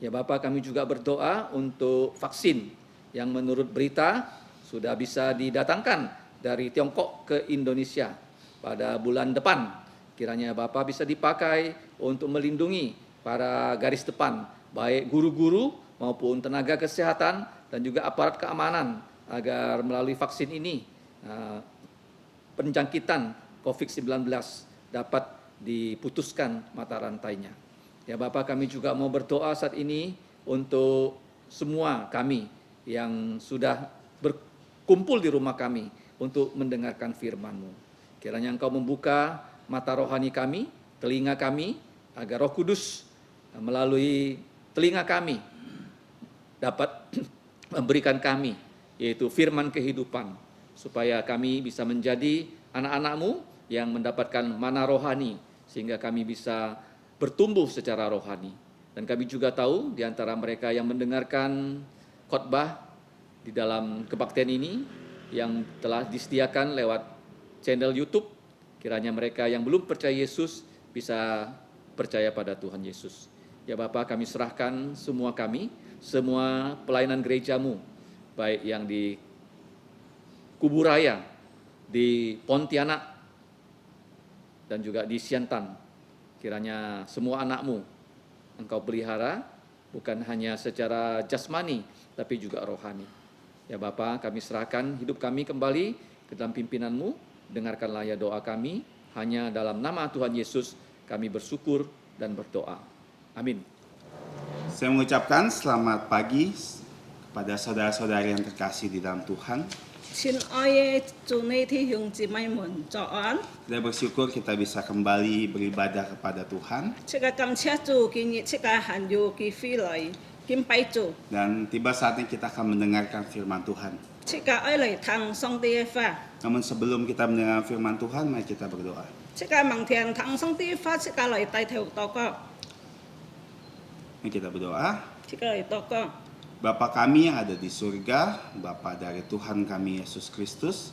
Ya Bapa, kami juga berdoa untuk vaksin yang menurut berita sudah bisa didatangkan dari Tiongkok ke Indonesia pada bulan depan. Kiranya Bapa bisa dipakai untuk melindungi para garis depan, baik guru-guru maupun tenaga kesehatan dan juga aparat keamanan, agar melalui vaksin ini penjangkitan COVID-19 dapat diputuskan mata rantainya. Ya Bapak, kami juga mau berdoa saat ini untuk semua kami yang sudah berkumpul di rumah kami untuk mendengarkan firman-Mu. Kiranya Engkau membuka mata rohani kami, telinga kami, agar Roh Kudus melalui telinga kami dapat memberikan kami, yaitu firman kehidupan, supaya kami bisa menjadi anak-anak-Mu yang mendapatkan mana rohani, sehingga kami bisa bertumbuh secara rohani. Dan kami juga tahu di antara mereka yang mendengarkan khotbah di dalam kebaktian ini yang telah disediakan lewat channel YouTube, kiranya mereka yang belum percaya Yesus bisa percaya pada Tuhan Yesus. Ya Bapak, kami serahkan semua kami, semua pelayanan gereja-Mu, baik yang di Kuburaya, di Pontianak, dan juga di Siantan. Kiranya semua anak-Mu Engkau pelihara, bukan hanya secara jasmani, tapi juga rohani. Ya Bapa, kami serahkan hidup kami kembali ke dalam pimpinan-Mu. Dengarkanlah ya doa kami. Hanya dalam nama Tuhan Yesus kami bersyukur dan berdoa. Amin. Saya mengucapkan selamat pagi kepada saudara-saudari yang terkasih di dalam Tuhan. 亲爱的主内弟兄姊妹們，早安！ Saya bersyukur kita bisa kembali beribadah kepada Tuhan. 這個感謝主，今日這個還有機會來敬拜主， Dan tiba saatnya kita akan mendengarkan firman Tuhan. 這個愛來聽上帝嘅話， Namun sebelum kita mendengar firman Tuhan, mari kita berdoa. 這個明天聽上帝嘅話，這個來帶頭禱告， Mari kita berdoa. 這個來禱告。 Bapa kami yang ada di surga, Bapa dari Tuhan kami Yesus Kristus,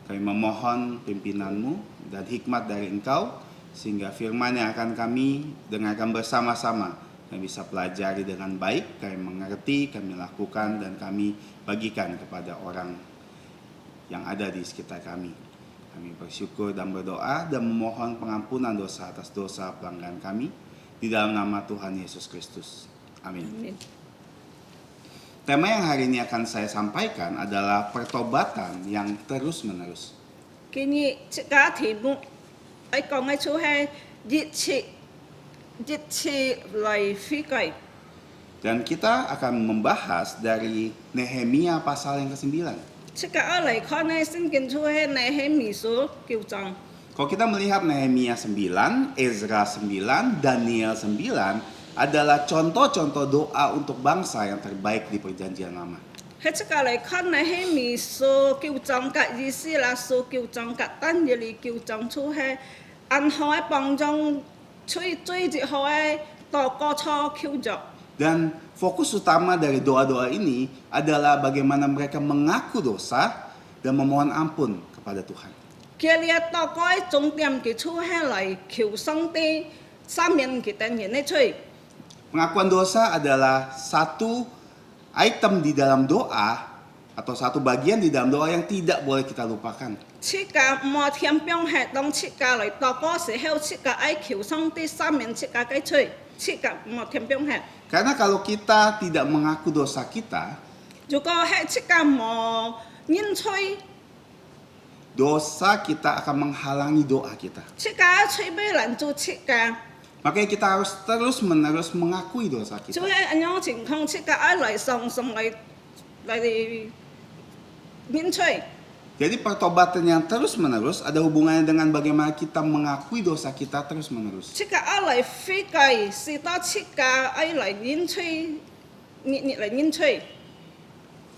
kami memohon pimpinan-Mu dan hikmat dari Engkau, sehingga firman yang akan kami dengarkan bersama-sama, kami bisa pelajari dengan baik, kami mengerti, kami lakukan, dan kami bagikan kepada orang yang ada di sekitar kami. Kami bersyukur dan berdoa dan memohon pengampunan dosa atas dosa pelanggaran kami, di dalam nama Tuhan Yesus Kristus. Amin. Amin. Tema yang hari ini akan saya sampaikan adalah pertobatan yang terus-menerus. 今日即個題目，我講嘅就係熱切來悔改。 Dan kita akan membahas dari Nehemia pasal yang ke-9. 即個我嚟看呢，聖經就係尼希米書9章。 Kalau kita melihat Nehemia 9, Ezra 9, Daniel 9 adalah contoh-contoh doa untuk bangsa yang terbaik di perjanjian lama. 喺即個嚟看尼希米書9章甲以斯拉書9章甲但以理9章，就係按好嘅幫助，最好嘅禱告錯求助。 Dan fokus utama dari doa-doa ini adalah bagaimana mereka mengaku dosa dan memohon ampun kepada Tuhan. 佢哋禱告嘅重點，佢就係嚟求上帝赦免佢哋人嘅罪。 Pengakuan dosa adalah satu item di dalam doa atau satu bagian di dalam doa yang tidak boleh kita lupakan. 即個冇天表係當即個嚟禱告時候，即個愛求上帝赦免即個嘅罪，即個冇天表係。 Karena kalau kita tidak mengaku dosa kita, 如果係即個冇認罪， dosa kita akan menghalangi doa kita. 即個罪被攔住，即個 Makanya kita harus terus-menerus mengakui dosa 就 kita. 係咁樣情況，即個愛嚟上嚟認罪。 Jadi pertobatan yang terus-menerus ada hubungannya dengan bagaimana kita mengakui dosa kita terus-menerus. 即個愛嚟悔改，是到即個愛嚟認罪，嚟認罪。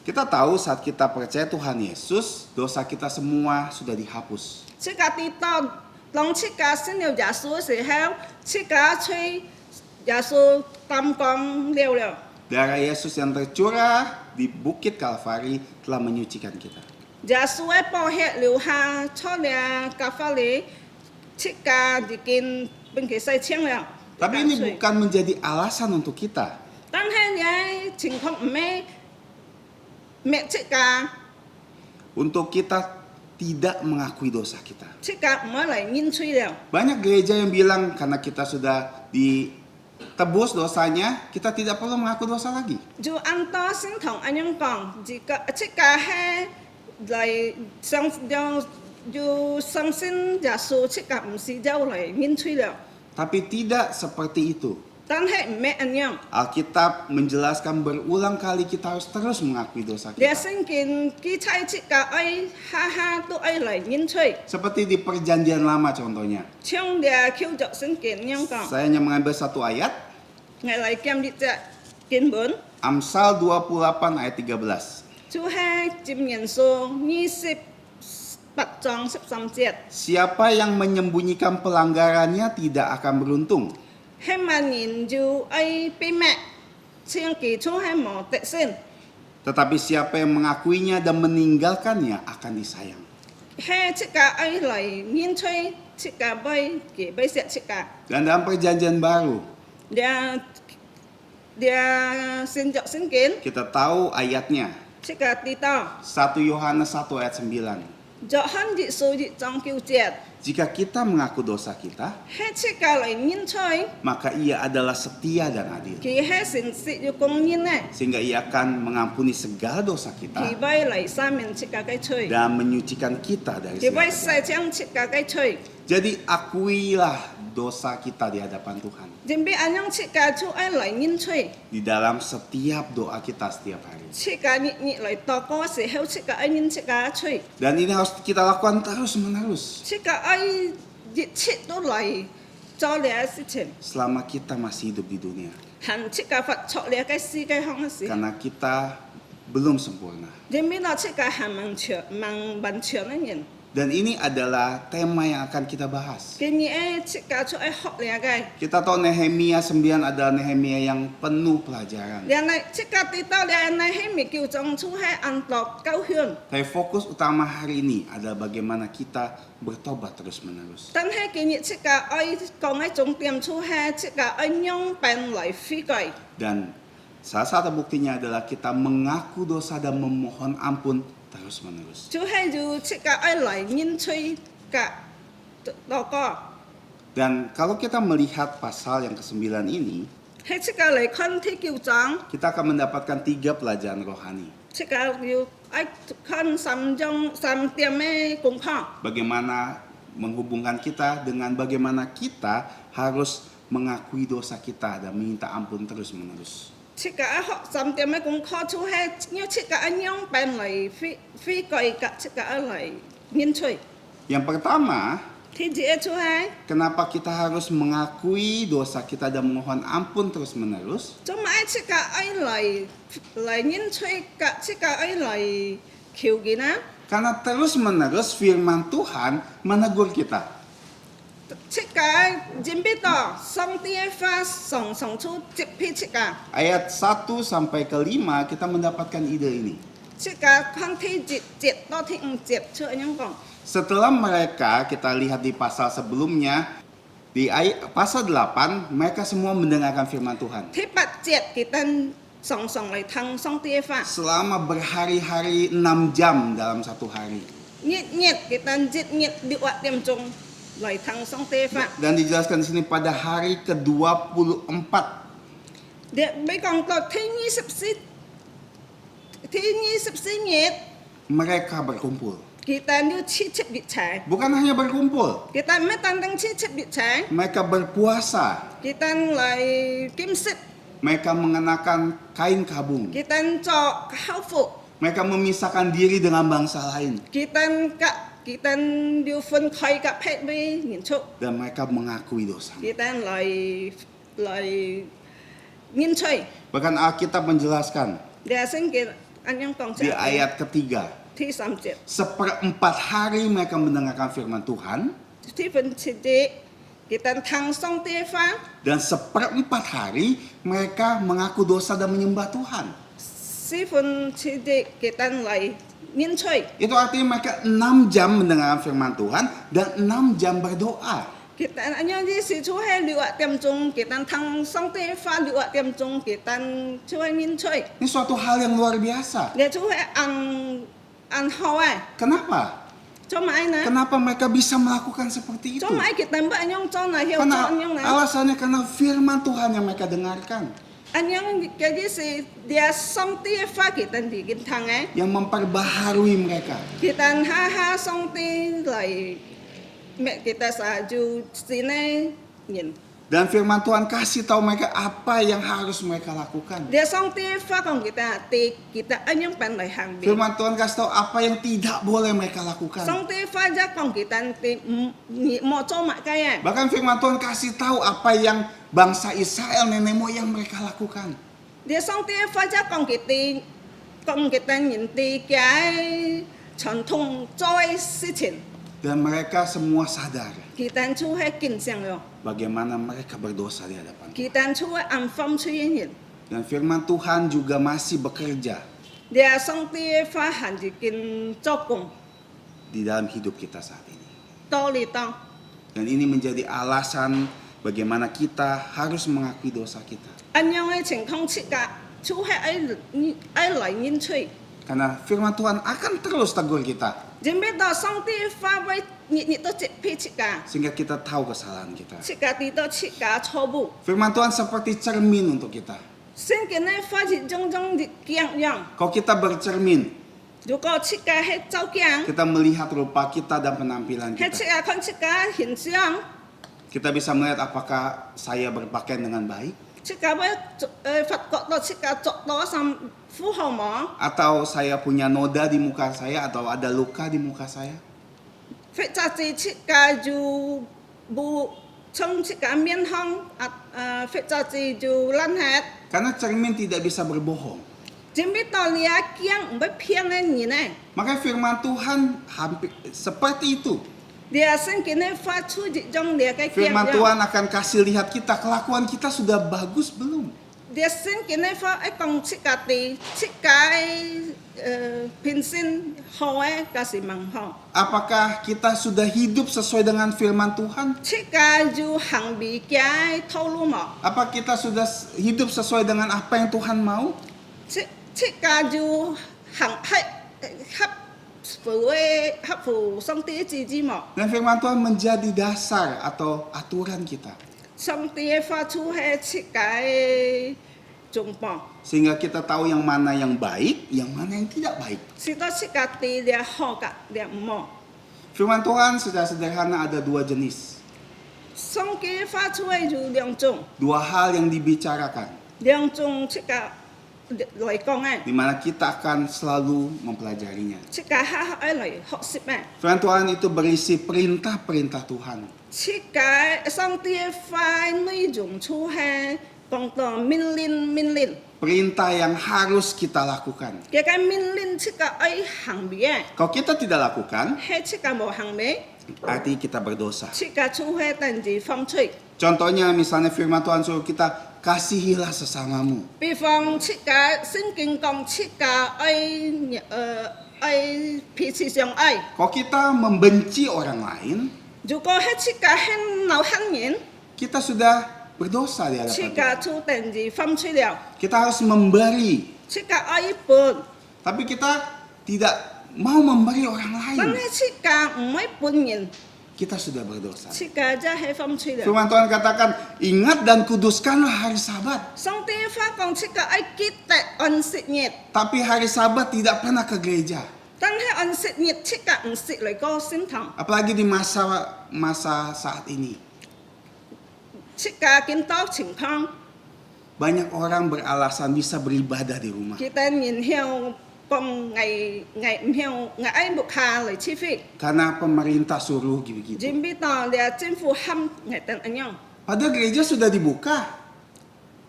Kita tahu saat kita percaya Tuhan Yesus, dosa kita semua sudah dihapus. 即個知道當即個信了耶穌嘅時候，即個罪耶穌擔當了。 Darah Yesus yang tercurah di Bukit Kalvari telah menyucikan kita. 耶穌嘅寶血留下出了教法裏，即個已經並其洗清了。 Tapi ini bukan menjadi alasan untuk kita. 但係呢情況唔係即個 Untuk kita tidak mengakui dosa kita. 即個唔可嚟認罪了。 Banyak gereja yang bilang karena kita sudah ditebus dosanya, kita tidak perlu mengaku dosa lagi. 就按照先同咁樣講，即個係嚟相信耶穌，即個唔是就嚟認罪了。 Tapi tidak seperti itu. 但係唔係咁樣。 Alkitab menjelaskan berulang kali kita harus terus mengakui dosa 你 kita. 聖經記載即個愛下下都愛嚟認罪， Seperti di perjanjian lama contohnya. 像你求着聖經咁樣講， Saya hanya mengambil satu ayat, 我嚟檢呢隻經文， Amsal 28 ayat 13. 就係箴言書28章13節， Siapa yang menyembunyikan pelanggarannya tidak akan beruntung. 係萬人就愛秘密，像基礎係無得勝， Tetapi siapa yang mengakuinya dan meninggalkannya akan disayang. 係即個愛嚟認罪，即個被嘅被殺即個， Dan dalam perjanjian baru, 你先着聖經， kita tahu ayatnya. 即個知道， 1 Yohanes 1 ayat 9. 約翰一書1章9節。 Jika kita mengaku dosa kita, 係即個嚟認罪， maka ia adalah setia dan adil. 佢係誠實要公義呢， Sehingga ia akan mengampuni segala dosa 佢 kita 會嚟赦免即個嘅罪， dan menyucikan kita dari 佢會 segala 洗淨即個嘅罪。 Jadi akuilah dosa kita di hadapan Tuhan. 準備安樣即個就愛嚟認罪， Di dalam setiap doa kita setiap hari. 即個日嚟禱告嘅時候，即個愛認即個嘅罪， Dan ini harus kita lakukan terus-menerus 即個愛熱切都嚟做呢個事情， selama kita masih hidup di dunia. 行即個發出呢個世界上嘅事， Karena kita belum sempurna. 準備到即個係完全嘅人， Dan ini adalah tema yang akan kita bahas. 今日即個就愛學呢個。 Kita tahu Nehemia 9 adalah Nehemia yang penuh pelajaran. 人哋即刻跌到人哋希咪叫種出係安樂高香， Tapi fokus utama hari ini adalah bagaimana kita bertobat terus-menerus. 但係今日即個愛講喺重點出係即個愛用病嚟悔改， Dan salah satu buktinya adalah kita mengaku dosa dan memohon ampun terus-menerus. 就係要即個愛嚟認罪嘅禱告。 Dan kalau kita melihat pasal yang ke-9 ini, 喺即個嚟看啲叫章， kita akan mendapatkan 3 pelajaran rohani. 即個要愛看3點嘅功課。 Bagaimana menghubungkan kita dengan bagaimana kita harus mengakui dosa kita dan minta ampun terus-menerus. 即個學3點嘅功課就係要即個一樣變嚟非改革，即個嚟免除。 Yang pertama, 第二就係 kenapa kita harus mengakui dosa kita dan memohon ampun terus-menerus? 做埋即個愛嚟免除嘅，即個愛嚟求嘅呢？ Karena terus-menerus firman Tuhan menegur kita. 即個準備到上帝嘅法上出接批即個， Ayat 1 sampai ke 5 kita mendapatkan ide ini. 即個看第節到第5節出一樣講。 Setelah mereka, kita lihat di pasal sebelumnya, di pasal 8, mereka semua mendengarkan firman Tuhan. 第8節kita上嚟聽上帝嘅法， Selama berhari-hari 6 jam dalam satu hari. 日kita日 2 點鐘嚟聽上帝嘅法。 Dan dijelaskan di sini pada hari ke-24. Dia berkong到第24日 Mereka berkumpul. kita要切別齊， Bukan hanya berkumpul, kita唔係單單切別齊， mereka berpuasa. kita嚟kiểm食， Mereka mengenakan kain kabung. kita做口服， Mereka memisahkan diri dengan bangsa lain. kita要分開嘅撇俾演出， Dan mereka mengakui dosa. kita嚟免除。 Bahkan Alkitab menjelaskan Dia singkir anyang kong di ayat ketiga, 第3節， 1/4 hari mereka mendengarkan firman Tuhan, 第分七節kita聽上帝嘅法。 dan 1/4 hari mereka mengaku dosa dan menyembah Tuhan. 4分之一kita嚟免除， Itu artinya mereka 6 jam mendengarkan firman Tuhan dan 6 jam berdoa. kita anyang di situ係2 點鐘kita聽上帝法2點鐘kita就係免除， Ini suatu hal yang luar biasa. 你就係按好啊， Kenapa? 做埋呢？ Kenapa mereka bisa melakukan seperti itu? 做埋kita mbak anyang做na hiu Karena 做anyang na， alasannya karena firman Tuhan yang mereka dengarkan, anyang jadi si dia song ti fa kita di kita ngai yang memperbaharui mereka. kita ha song ti lai me kita saju sini yin Dan firman Tuhan kasih tahu mereka apa yang harus mereka lakukan. dia song ti fa kong kita anyang pan lai hang bi Firman Tuhan kasih tahu apa yang tidak boleh mereka lakukan. song ti fa ja kong kita ti mo cho mak kaya Bahkan firman Tuhan kasih tahu apa yang bangsa Israel nenek moyang mereka lakukan. dia song ti fa ja kong kita yin ti cái truyền thống joy sự情 Dan mereka semua sadar kita chu hai kin sang yo bagaimana mereka berdosa di hadapan Tuhan. kita chu am phong chu yin Dan firman Tuhan juga masih bekerja dia song ti fa han ji kin cho kong di dalam hidup kita saat ini. to li to Dan ini menjadi alasan bagaimana kita harus mengakui dosa kita. anh yang ai情況切噶chu hai ai lai yin chui Karena firman Tuhan akan terus tegur kita jin biết到上帝發威你都接批切噶 sehingga kita tahu kesalahan kita. 切噶啲都切噶錯誤 Firman Tuhan seperti cermin untuk kita. 聖經咧發現種種嘅鏡樣 Kalau kita bercermin, 如果切噶係照鏡 kita melihat rupa kita dan penampilan 係切 kita. 啊看切噶形象 Kita bisa melihat apakah saya berpakaian dengan baik 切噶會發覺到切噶作到上符號冇 atau saya punya noda di muka saya atau ada luka di muka saya. 非雜誌切噶就冇從切噶面向非雜誌就爛hết Karena cermin tidak bisa berbohong. 準備到你啊鏡唔會騙你呢 Maka firman Tuhan hampir seperti itu. dia聖經咧發出一種你嘅鏡 Firman 樣 Tuhan akan kasih lihat kita kelakuan kita sudah bagus belum. dia聖經咧發一講切噶地切噶平時好嘅嗰時問好 Apakah kita sudah hidup sesuai dengan firman Tuhan? 切噶就行為嘅套路冇 Apa kita sudah hidup sesuai dengan apa yang Tuhan mau? 切噶就行係合乎上帝嘅旨意冇 Dan firman Tuhan menjadi dasar atau aturan kita. 上帝嘅發出係設計重磅， Sehingga kita tahu yang mana yang baik, yang mana yang tidak baik. 是到設計啲嘅好嘅嘅唔好。 Firman Tuhan secara sederhana ada dua jenis. 上帝發出嘅有兩種， Dua hal yang dibicarakan. 兩種設計嚟講嘅， Di mana kita akan selalu mempelajarinya. 設計係愛嚟學習嘅。 Firman Tuhan itu berisi perintah-perintah Tuhan. 設計上帝嘅法內容出係講到命令， Perintah yang harus kita lakukan. 嘅個命令設計愛行為， Kalau kita tidak lakukan, 係設計冇行為， artinya kita berdosa. 設計出係等於犯罪。 Contohnya misalnya firman Tuhan suruh kita kasihilah sesamamu. 比方設計聖經講設計愛彼此相愛， Kalau kita membenci orang lain, 如果係設計係鬧恨人， kita sudah berdosa di 設 hadapan 計 Tuhan. 出等於犯罪了。 Kita harus memberi, 設計愛本， tapi kita tidak mau memberi orang 但 lain. 係設計唔係本人， Kita sudah berdosa. 設計就係犯罪了。 Firman Tuhan katakan, ingat dan kuduskanlah hari Sabat. 上帝發講設計愛記得安息日， Tapi hari Sabat tidak pernah ke gereja. 但係安息日設計唔識嚟個聖堂， Apalagi di masa saat ini. 設計見到情況， Banyak orang beralasan bisa beribadah di rumah. 佢哋然後講唔向愛木下嚟黐飛， Karena pemerintah suruh begitu. 準備到嘅政府喊係等一樣。 Padahal gereja sudah dibuka.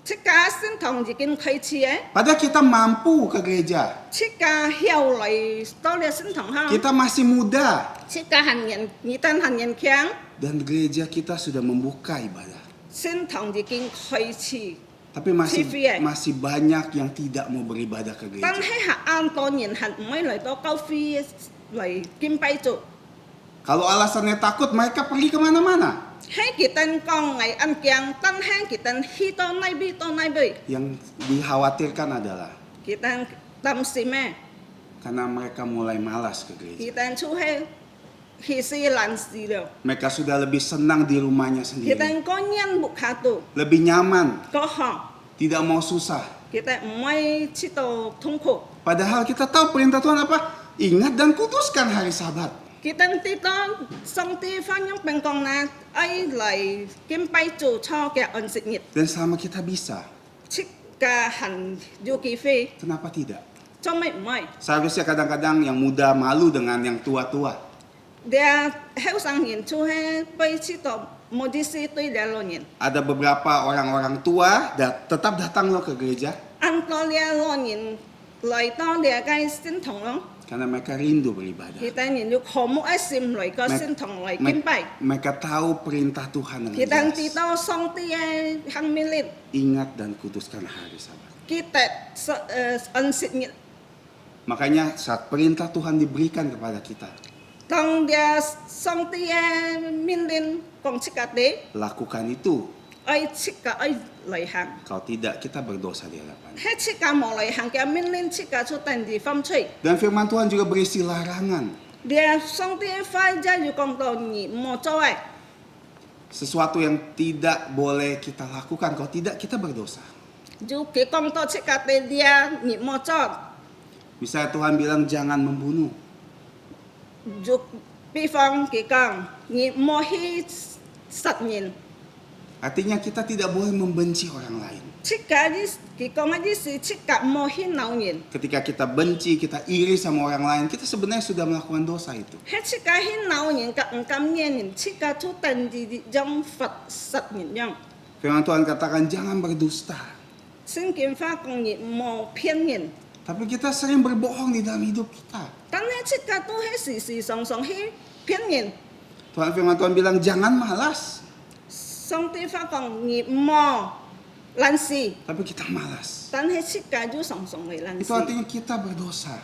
設計聖堂已經開始嘅， Padahal kita mampu ke gereja. 設計後嚟到嘅聖堂下， Kita masih muda. 設計行人，但行人強， Dan gereja kita sudah membuka ibadah. 聖堂已經開始。 Tapi masih banyak yang tidak mau beribadah ke 但 gereja. 係啱當然係唔係嚟到教會嚟敬拜主， Kalau alasannya takut, mereka pergi kemana-mana. 係佢哋講係安強，但係佢哋去到那邊到那邊， Yang dikhawatirkan adalah 佢哋擔心咩？ karena mereka mulai malas ke gereja. 佢哋出去去死難事了， Mereka sudah lebih senang di rumahnya 佢 sendiri. 哋個人冇下到 Lebih nyaman, 個行， tidak mau susah. 佢哋唔會知道痛苦， Padahal kita tahu perintah Tuhan apa? Ingat dan kuduskan hari Sabat. 佢哋知道上帝翻譯並講啦，愛嚟敬拜主初嘅安息日， Dan selama kita bisa, 設計行有機會， kenapa tidak? 做咩唔係？ Seharusnya kadang-kadang yang muda malu dengan yang tua-tua. Dia後生人就係被知道冇啲事對兩老人， Ada beberapa orang-orang tua tetap datang loh ke gereja 按到兩老人嚟到兩個聖堂咯， karena mereka rindu beribadah. 佢哋人要渴慕一心嚟個聖堂嚟敬拜， Mereka tahu perintah Tuhan 佢 dengan 哋知 jelas. 道上帝嘅行命令， Ingat dan kuduskan hari Sabat. 記得安息日。 Makanya saat perintah Tuhan diberikan kepada kita, 當啲上帝嘅命令講出個啲， lakukan itu. 愛出個愛嚟行， Kalau tidak, kita berdosa di hadapan. 係出個冇嚟行嘅命令出個出等於犯罪。 Dan firman Tuhan juga berisi larangan. 啲上帝嘅法則要講到你唔好做嘅。 Sesuatu yang tidak boleh kita lakukan. Kalau tidak, kita berdosa. 就佢講到出個啲啲你唔好做。 Misalnya Tuhan bilang jangan membunuh. 就比方佢講，你唔好去殺人， Artinya kita tidak boleh membenci orang lain. 出個啲佢講嘅啲事，出個唔好去鬧人， Ketika kita benci, kita iri sama orang lain, kita sebenarnya sudah melakukan dosa itu. 係出個去鬧人嘅唔感恩人，出個出等於將罰殺人樣。 Firman Tuhan katakan jangan berdusta. 聖經法講你唔好騙人， Tapi kita sering berbohong di dalam hidup kita. 但係出個都係時時常常去騙人。 Firman Tuhan bilang jangan malas. 上帝法講你唔好懶事， Tapi kita malas. 但係出個就常常嚟懶 Itu 事。 artinya kita berdosa.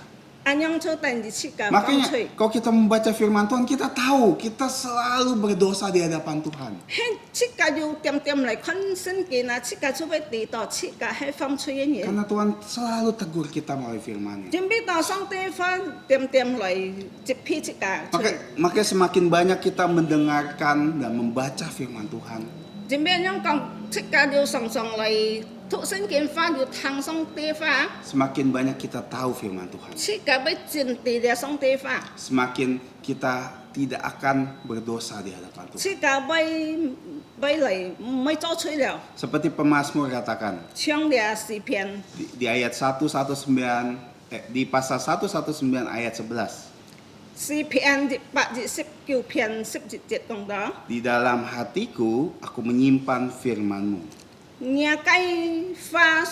安樣出等於出個犯 Makanya 罪。 kalau kita membaca firman Tuhan, kita tahu kita selalu berdosa di hadapan Tuhan. 係出個要點點嚟看聖經啊，出個出去地道，出個係犯罪嘅嘢。 Karena Tuhan selalu tegur kita melalui firman-Nya. 準備到上帝法點點嚟接批出個出嚟。 Makanya semakin banyak kita mendengarkan dan membaca firman Tuhan, 前面yang讲这个就常常来读圣经法，就听上帝法， semakin banyak kita tahu firman Tuhan, 这个要真地的上帝法， semakin kita tidak akan berdosa di hadapan Tuhan. 这个要来唔要做错了， Seperti pemazmur katakan 唱的诗篇， di ayat 119 di pasal 119 ayat 11. 诗篇119篇11節講到， Di dalam hatiku aku menyimpan firman-Mu 亞雞花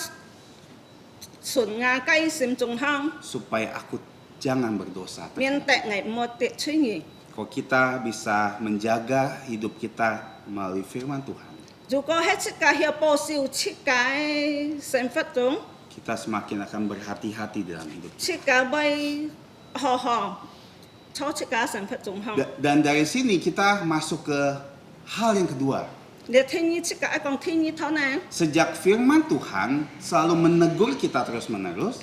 順亞雞心中香， supaya aku jangan berdosa. 免得危冇得出現。 Kalau kita bisa menjaga hidup kita melalui firman Tuhan, 如果喺這個要保守這個生活中， kita semakin akan berhati-hati dalam hidup. 這個要好好做這個生活中好。 Dan dari sini kita masuk ke hal yang kedua. 你聽呢這個一講聽呢套呢， Sejak firman Tuhan selalu menegur kita terus-menerus,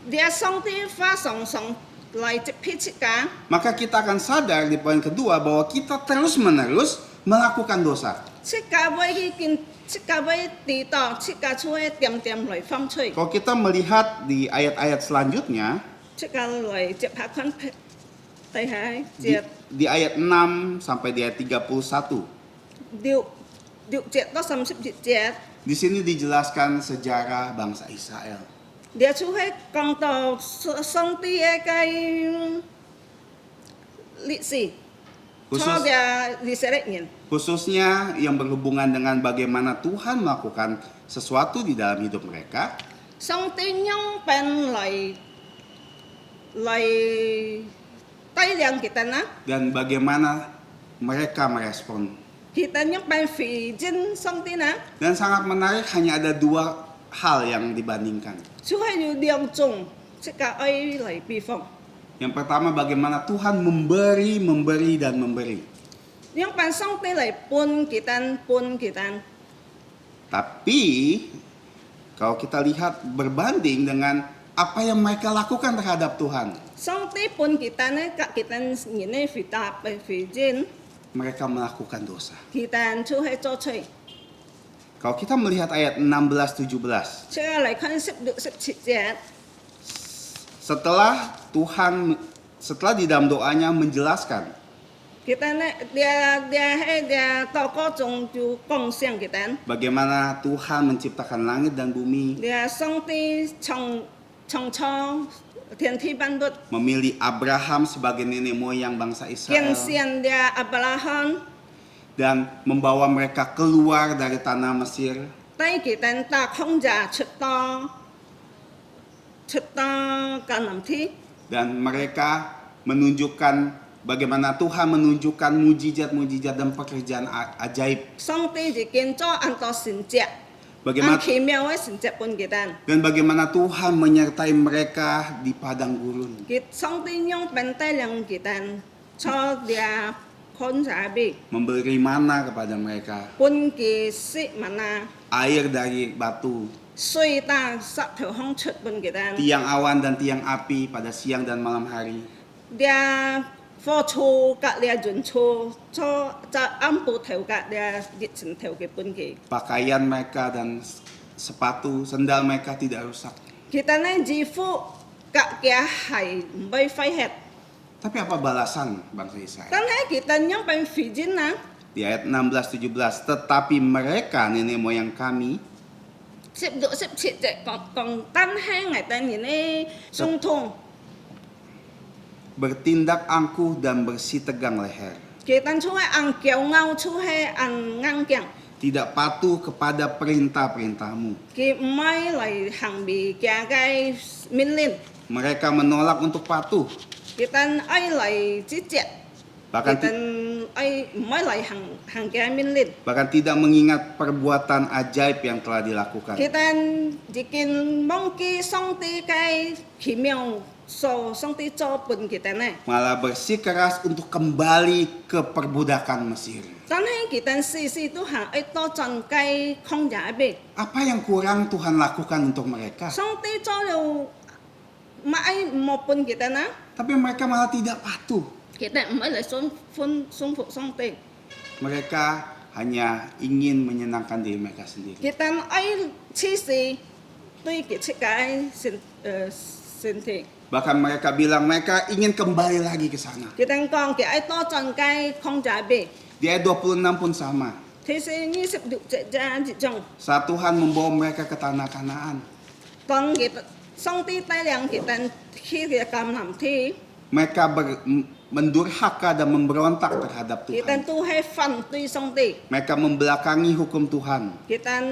你上帝發常常來接批這個， maka kita akan sadar di poin kedua bahwa kita terus-menerus melakukan dosa. 這個要去見，這個要知道，這個出去點點來放出， Kalau kita melihat di ayat-ayat selanjutnya, 這個來接下看睇下 di, 節 di ayat 6 sampai di ayat 31, 6節到31節， di sini dijelaskan sejarah bangsa Israel. 你出去講到上帝嘅歷史，錯 Khusus, 嘅歷史人。 khususnya yang berhubungan dengan bagaimana Tuhan melakukan sesuatu di dalam hidup mereka, 上帝用本來帶領kita na， dan bagaimana mereka merespon. kita yung penfijin song na， Dan sangat menarik, hanya ada dua hal yang dibandingkan. 就係要兩種，即個愛嚟比方。 Yang pertama, bagaimana Tuhan memberi, memberi, dan memberi. Yung pan song嚟pun kita， Tapi kalau kita lihat berbanding dengan apa yang mereka lakukan terhadap Tuhan, 上帝pun kita呢，kita ini kita penfijin， mereka melakukan dosa. kita 就係做錯。 Kalau kita melihat ayat 16-17, 即係嚟看16-17節， setelah di dalam doanya menjelaskan kita呢dia禱告中就講聲kita， bagaimana Tuhan menciptakan langit dan bumi, dia 上帝創天地萬物。 memilih Abraham sebagai nenek moyang bangsa Israel, Yang dia Abraham, dan membawa mereka keluar dari tanah Mesir, tay kita ta không giả xuất cả năm thi. dan mereka menunjukkan bagaimana Tuhan menunjukkan mujizat-mujizat dan pekerjaan ajaib, Song ti di kiến cho an to sin jia. bagaimana An kỳ miao ai sin jia pun kita. dan bagaimana Tuhan menyertai mereka di padang gurun. Song ti nyong bentai yang kita cho dia khôn giả bi. Memberi mana kepada mereka, Pun kỳ si mana air dari batu, suy ta sắp theo hong chut pun kita. tiang awan dan tiang api pada siang dan malam hari, Dia phô chu cả dia jun chu cho cha am pu theo cả dia dit sin theo ke pun ki. pakaian mereka dan sepatu, sendal mereka tidak rusak. Kita nên di phụ cả kia hay bay phai hết. Tapi apa balasan bangsa Israel? Kan hai kita nyong pen Fijin na. Di ayat 16-17, tetapi mereka nenek moyang kami Sip độ sip chit chạy còn tan hai ngày ta nhìn ấy sung thung. bertindak angkuh dan bersih tegang leher, Kita chú hai ăn kéo ngao chú hai ăn ngang kiang. tidak patuh kepada perintah-perintahmu. Ki mai lại hàng bị kia gai min linh. Mereka menolak untuk patuh, Kita ai lại chỉ chết. bahkan Kita ai mai lại hàng kia min linh. tidak mengingat perbuatan ajaib yang telah dilakukan. Kita jikin mong ki song ti kai kỳ miao so song ti cho pun kita na. Malah bersikeras untuk kembali ke perbudakan Mesir. Tan hai kita si tu hàng ai to chân kai không giả bị. Apa yang kurang Tuhan lakukan untuk mereka? Song ti cho đâu mà ai một pun kita na. Tapi mereka malah tidak patuh. Kita mới lại xuống phục song ti. Mereka hanya ingin menyenangkan diri mereka sendiri. Kita ai chi si tui ki chi kai sin thi. Bahkan mereka bilang mereka ingin kembali lagi ke sana. Kita kong ki ai to chon kai khong ja be. Di ayat 26 pun sama. Thế sẽ như sắp được ra dị chồng. Saat Tuhan membawa mereka ke tanah Kanaan, Còn kita song ti tai liang kita khi kita kam nam thi mereka mendurhaka dan memberontak terhadap kita Tuhan. tu hai fan tui song ti. Mereka membelakangi hukum Tuhan. Kita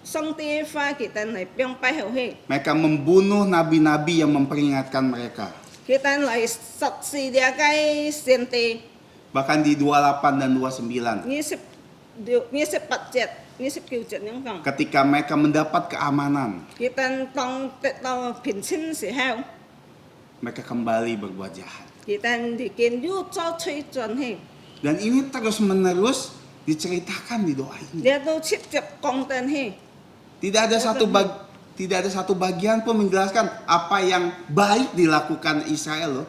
song ti fa kita này biang pai hậu he. Mereka membunuh nabi-nabi yang memperingatkan mereka. Kita lại sat si dia kai sen ti. Bahkan di 28 dan 29. Như sắp bạch chẹt, như sắp kiều chẹt những con. Ketika mereka mendapat keamanan, Kita tong tao bình sinh si hao. mereka kembali berbuat jahat. Kita di kiên yu cho chui chuẩn he. Dan ini terus-menerus diceritakan di doa ini. Dia tu chip chep kong ten he. Tidak ada satu bagian pun menjelaskan apa yang baik dilakukan Israel loh.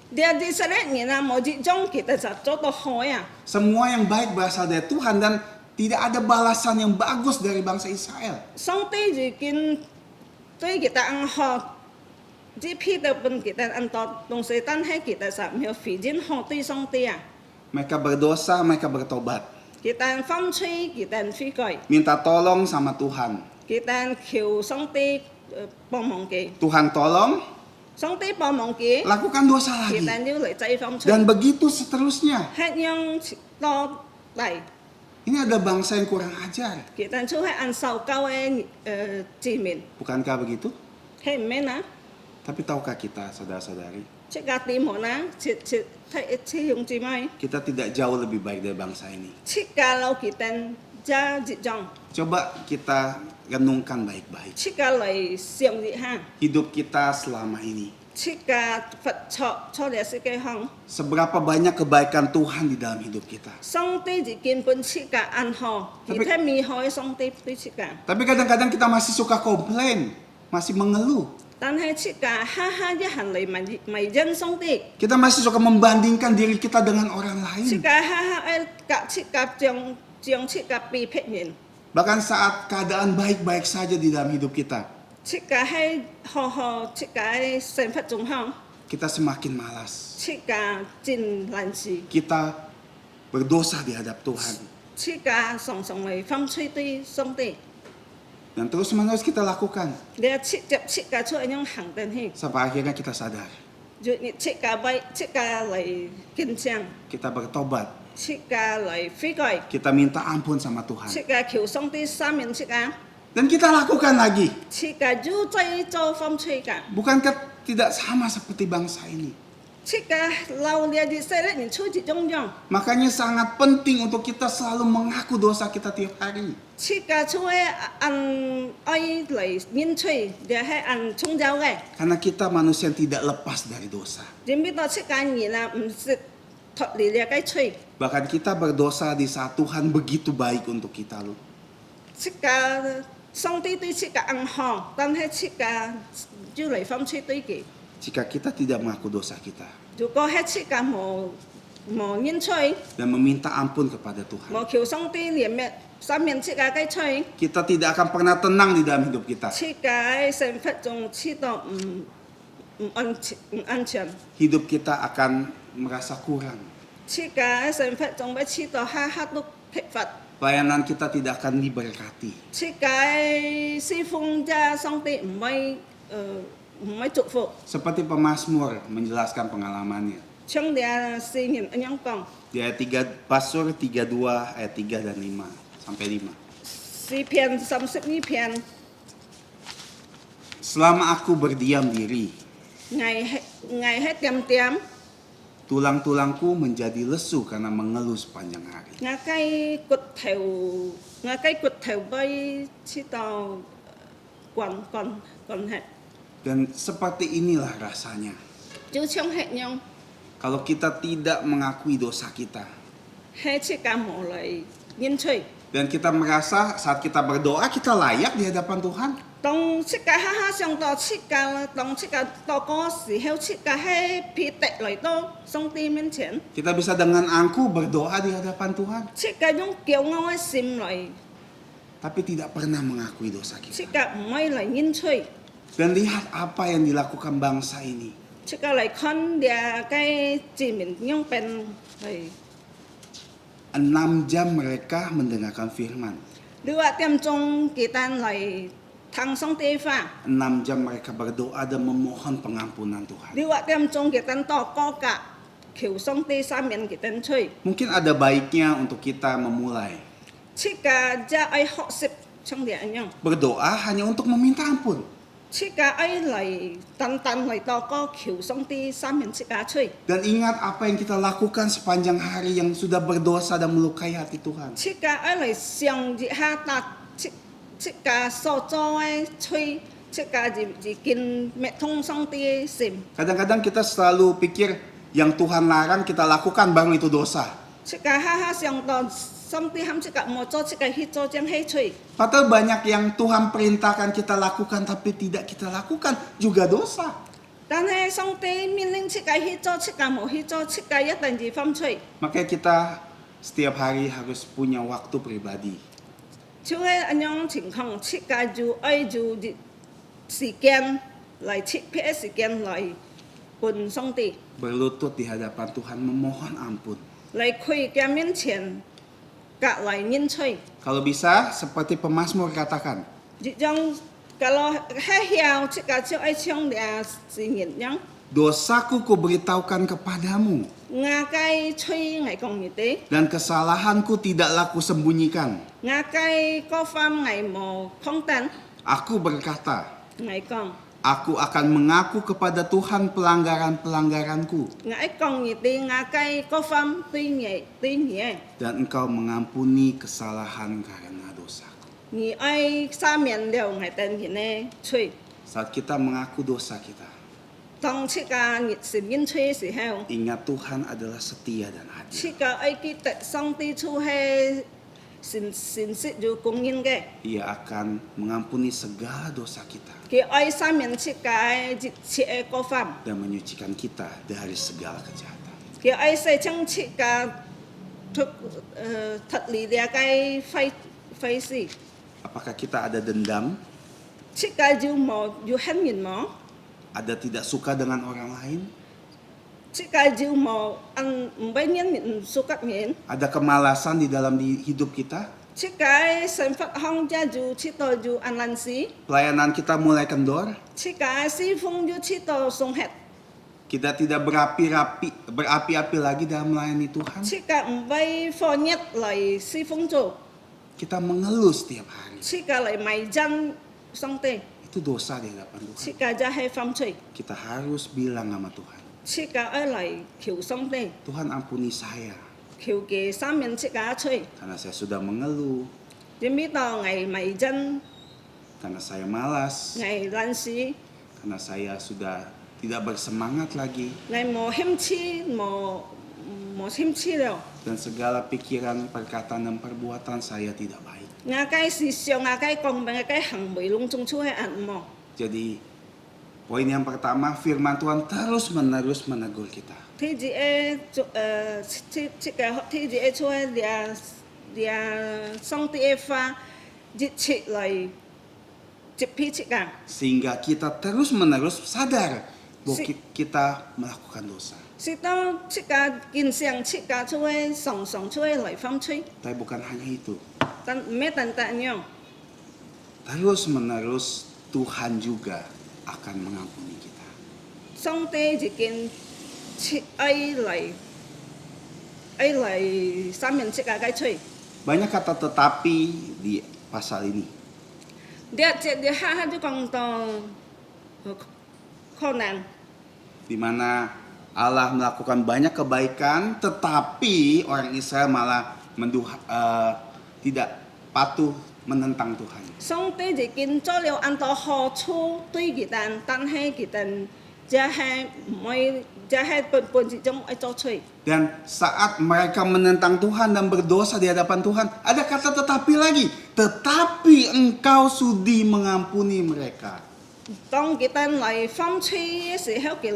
Dia di sana ni na mau di jong kita sa cho to hoi à. Semua yang baik berasal dari Tuhan dan tidak ada balasan yang bagus dari bangsa Israel. Song ti di kiên tui kita ăn ho. Di pi de pun kita ăn to dong se tan hai kita sa miao phi jin ho tui song ti à. Mereka berdosa, mereka bertobat. Kita phong chui kita phi coi. Minta tolong sama Tuhan. Kita khiu song ti bong mong ki. Tuhan tolong, Song ti bong mong ki. lakukan dosa lagi. Kita như lại chạy phong chui. Dan begitu seterusnya. Hết yang to lại. Ini ada bangsa yang kurang ajar. Kita chú hay ăn sầu cao chỉ mình. Bukankah begitu? Hết mấy na. Tapi tahukah kita, saudara-saudari, Chắc gà tìm họ na. Chỉ dùng chỉ mai. kita tidak jauh lebih baik dari bangsa ini. Chắc gà lâu kita ra dị dòng. Coba kita renungkan baik-baik. Chắc gà lại xiong dị ha. Hidup kita selama ini. Chắc gà Phật cho để sự cây hồng. Seberapa banyak kebaikan Tuhan di dalam hidup kita. Song ti dị kiên pun chắc gà ăn ho. Thì Tapi- thế mi hỏi song ti tuy chắc gà. Tapi kadang-kadang kita masih suka komplain, masih mengeluh. Tan hay chắc gà ha ha với hành lại mày dân song ti. Kita masih suka membandingkan diri kita dengan orang Chắc lain. gà ha ha cả chắc gà chiang chắc gà bị phết nhìn. Bahkan saat keadaan baik-baik saja di dalam hidup kita, Chắc gà hay ho chắc gà xem phật trung hông. kita semakin malas. Chắc gà chín lan gì. Kita berdosa di hadap Tuhan. Chắc gà song lại phong chui tuy song ti. Dan terus-menerus kita lakukan. Dia chắc gà cho anh yang hàng tên hi. Sampai akhirnya kita sadar. Rồi chắc gà bay chắc gà lại kinh chang. Kita bertobat. Chắc gà lại phi gọi. Kita minta ampun sama Tuhan. Chắc gà khiu song ti sa miền chắc gà. Dan kita lakukan lagi. Chắc gà du chay cho phong chui gà. Bukankah tidak sama seperti bangsa ini? Chắc gà lâu dia di xe lại nhìn chui chỉ trong dòng. Makanya sangat penting untuk kita selalu mengaku dosa kita tiap hari. Chắc gà chui ăn ai lại nhìn chui. Dia hay ăn chung giao gà. Karena kita manusia yang tidak lepas dari dosa. Jadi biết đó chắc gà nhìn là thật lý dia cái chui. Bahkan kita berdosa di saat Tuhan begitu baik untuk kita loh. Chắc gà song ti tuy chắc gà ăn ho. Tan hay chắc gà du lại phong chui tuy kì. Jika kita tidak mengaku dosa kita Dù có hết chắc gà mò nhìn chui. dan meminta ampun kepada Tuhan, Mò khiu song ti liền mẹ. Sa miền chắc gà cái chui. kita tidak akan pernah tenang di dalam hidup kita. Chắc gà xem phật trong chi đó ăn chậm. Hidup kita akan merasa kurang. Chắc gà xem phật trong bách chi đó ha hát lúc phật Phật. Pelayanan kita tidak akan diberkati. Chắc gà si phong ra song ti mấy chục phụ. Seperti pemazmur menjelaskan pengalamannya. Trong dia si nhìn anh yang con. Di ayat 3, Pasur 32 ayat 3 dan 5 sampai 5. Si pian samsip ni pian. Selama aku berdiam diri, Ngày hết tiam, tulang-tulangku menjadi lesu karena mengeluh sepanjang hari. ngã cái cụt thèo bay chi tàu còn hết. Dan seperti inilah rasanya. Chú trong hết nhau, Kalau kita tidak mengakui dosa kita, hết chi cả mổ lại nhân chơi. Dan kita merasa saat kita berdoa kita layak di hadapan Tuhan. 當出界哈哈上到出界，當出界到嗰時候出界喺撇滴嚟到上帝面前， Kita bisa dengan angkuh berdoa di hadapan Tuhan. 出界種驕傲嘅心嚟， Tapi tidak pernah mengakui dosa 出 kita. 界唔可以嚟煙吹， Dan lihat apa yang dilakukan bangsa ini. 出界嚟看啲嘅自民樣變係。 6 jam mereka mendengarkan firman. 2點鐘kita嚟聽上帝話， 6 jam mereka berdoa dan memohon pengampunan Tuhan. 2點鐘kita禱告㗎，求上帝赦免kita吹， Mungkin ada baiknya untuk kita memulai. 出界即係學習上帝一樣， Berdoa hanya untuk meminta ampun. 出界係嚟單單嚟禱告求上帝赦免出界吹。 Dan ingat apa yang kita lakukan sepanjang hari yang sudah berdosa dan melukai hati Tuhan. 出界愛嚟上熱下達出界所做嘅吹，出界就見滅通上帝嘅心。 Kadang-kadang kita selalu pikir yang Tuhan larang kita lakukan baru itu dosa. 出界下下上到上帝喊出界冇做，出界去做將起吹。 Padahal banyak yang Tuhan perintahkan kita lakukan tapi tidak kita lakukan juga dosa. 但係上帝命令出界去做，出界冇去做，出界一定是犯吹。 Makanya kita setiap hari harus punya waktu pribadi. 就係咁樣情況，出界就愛就時間嚟切撇時間嚟伴上帝。 Berlutut di hadapan Tuhan memohon ampun. 嚟佢嘅面前，隔嚟煙吹。 Kalau bisa seperti pemazmur katakan, 一種kalau heo cika cik ai chong dia singin yang dosaku kuberitahukan kepadamu ngakai chui ngai kong như thế dan kesalahanku tidaklah kusembunyikan. ngakai có pham ngai mò không tan Aku berkata, ngai kong aku akan mengaku kepada Tuhan pelanggaran-pelanggaranku ngai kong như thế ngakai có pham tuy nhẹ dan engkau mengampuni kesalahan karena dosaku. ni ai sa miền đều ngai tên như thế chui Saat kita mengaku dosa kita, tong cika nhiệt sinh yên chui si heo ingat Tuhan adalah setia dan adil. cika ai kita song ti chu he sin sit ju cung yên ke Ia akan mengampuni segala dosa kita ki ai sa miền cika ai jit chi ai có pham dan menyucikan kita dari segala kejahatan. ki ai sai chang cika thực thật lý dia cái phai si Apakah kita ada dendam, cika ju mo ju hen min mo ada tidak suka dengan orang lain, cika ju mo an mbay nyen min sukat nyen ada kemalasan di dalam hidup kita, cika ai san phát hong ja ju chi to ju an lan si pelayanan kita mulai kendor, cika ai si phong ju chi to song het kita tidak berapi-api lagi dalam melayani Tuhan, cika mbay pho nyet lại si phong ju kita mengeluh setiap hari. cika lại mày jan song te Itu dosa di hadapan Tuhan. cika ja hai pham chui Kita harus bilang sama Tuhan, cika ai lại kiu song te Tuhan ampuni saya kiu ke sa miền cika chui karena saya sudah mengeluh, Jim biết to ngày mày jan karena saya malas, ngày lan si karena saya sudah tidak bersemangat lagi, ngày mò hem chi mò hem chi rồi dan segala pikiran, perkataan, dan perbuatan saya tidak baik. ngà cái si siêu ngà cái công bằng cái hàng bưởi lung chung chu hay ăn mò Jadi poin yang pertama, firman Tuhan terus-menerus menegur kita. thì chị e chị cái thì chị e chu hay dia song ti e pha chị lại chị pi chị cả Sehingga kita terus-menerus sadar bahwa kita melakukan dosa. si tao chị cả kinh xiang chị cả chu hay song song chu hay lại pham chui Tapi bukan hanya itu. tan mẹ tan tan nhau Terus-menerus Tuhan juga akan mengampuni kita. song ti chỉ kinh chị ai lại sa miền chị cả cái chui Banyak kata tetapi di pasal ini. dia ha ha ju kong to khó nan Di mana Allah melakukan banyak kebaikan, tetapi orang Israel malah tidak patuh menentang Tuhan. song ti chỉ kinh cho liệu ăn to ho chu tuy kỳ tan tan hay kỳ tan ja hay mới jahe pun jong ai cho chui. Dan saat mereka menentang Tuhan dan berdosa di hadapan Tuhan, ada kata tetapi lagi. Tetapi engkau sudi mengampuni mereka. 當佢哋嚟風吹嘅時候，佢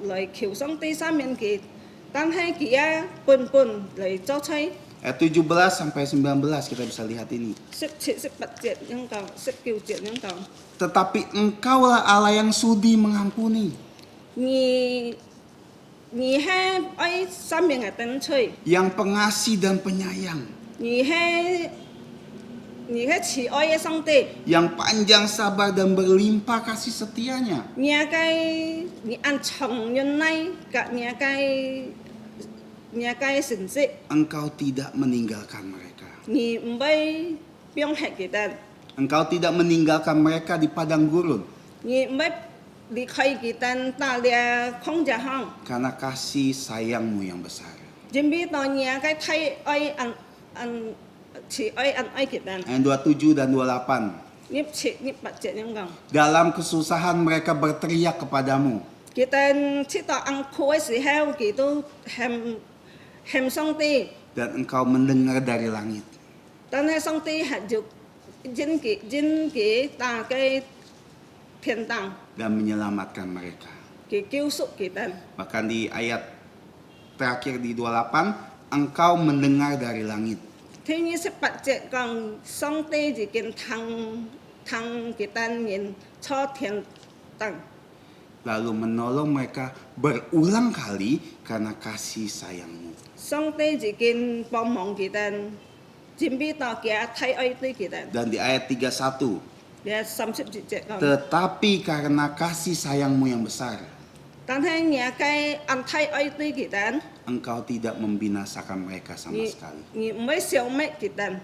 嚟求上帝上面佢，但係佢啊半嚟做吹， Ayat 17 sampai 19 kita bisa lihat ini. 17節咁講，19節咁講。 Tetapi engkaulah Allah yang sudi mengampuni, 而係愛上面嘅等吹， yang pengasih dan penyayang, 而係慈愛嘅上帝， yang panjang sabar dan berlimpah kasih setianya. 而按長遠嚟，而成績， Engkau tidak meninggalkan mereka. 而唔會變黑佢哋。 Engkau tidak meninggalkan mereka di padang gurun. 而唔係離開佢哋打獵空着行， Karena kasih sayangmu yang besar. 準備到而家睇愛慈愛愛佢哋， Ayat 27 dan 28. 呢八節咁講。 Dalam kesusahan mereka berteriak kepadamu. 佢哋知道安苦嘅時候，佢都喊上帝， Dan engkau mendengar dari langit. 但係上帝係就因佢打嘅天堂， Dan menyelamatkan mereka. 佢救贖佢哋。 Bahkan di ayat terakhir di 28. Engkau mendengar dari langit. 聽呢18節講，上帝已經聽佢哋人坐天堂。 Lalu menolong mereka berulang kali karena kasih sayangmu. 上帝已經幫忙佢哋，準備到佢睇愛對佢哋。 Dan di ayat 31. 你30節講， Tetapi karena kasih sayangmu yang besar, 但係而家按睇愛對佢哋， engkau tidak membinasakan mereka sama sekali. 而唔會消滅佢哋，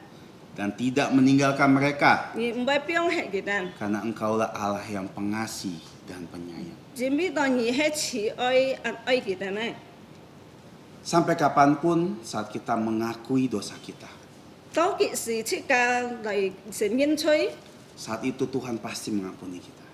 Dan tidak meninggalkan mereka. 而唔會變黑佢哋。 Karena engkaulah Allah yang pengasih dan penyayang. 準備到而係慈愛愛佢哋呢？ Sampai kapanpun saat kita mengakui dosa kita. 到幾時出家嚟承認罪？ Saat itu Tuhan pasti mengampuni kita.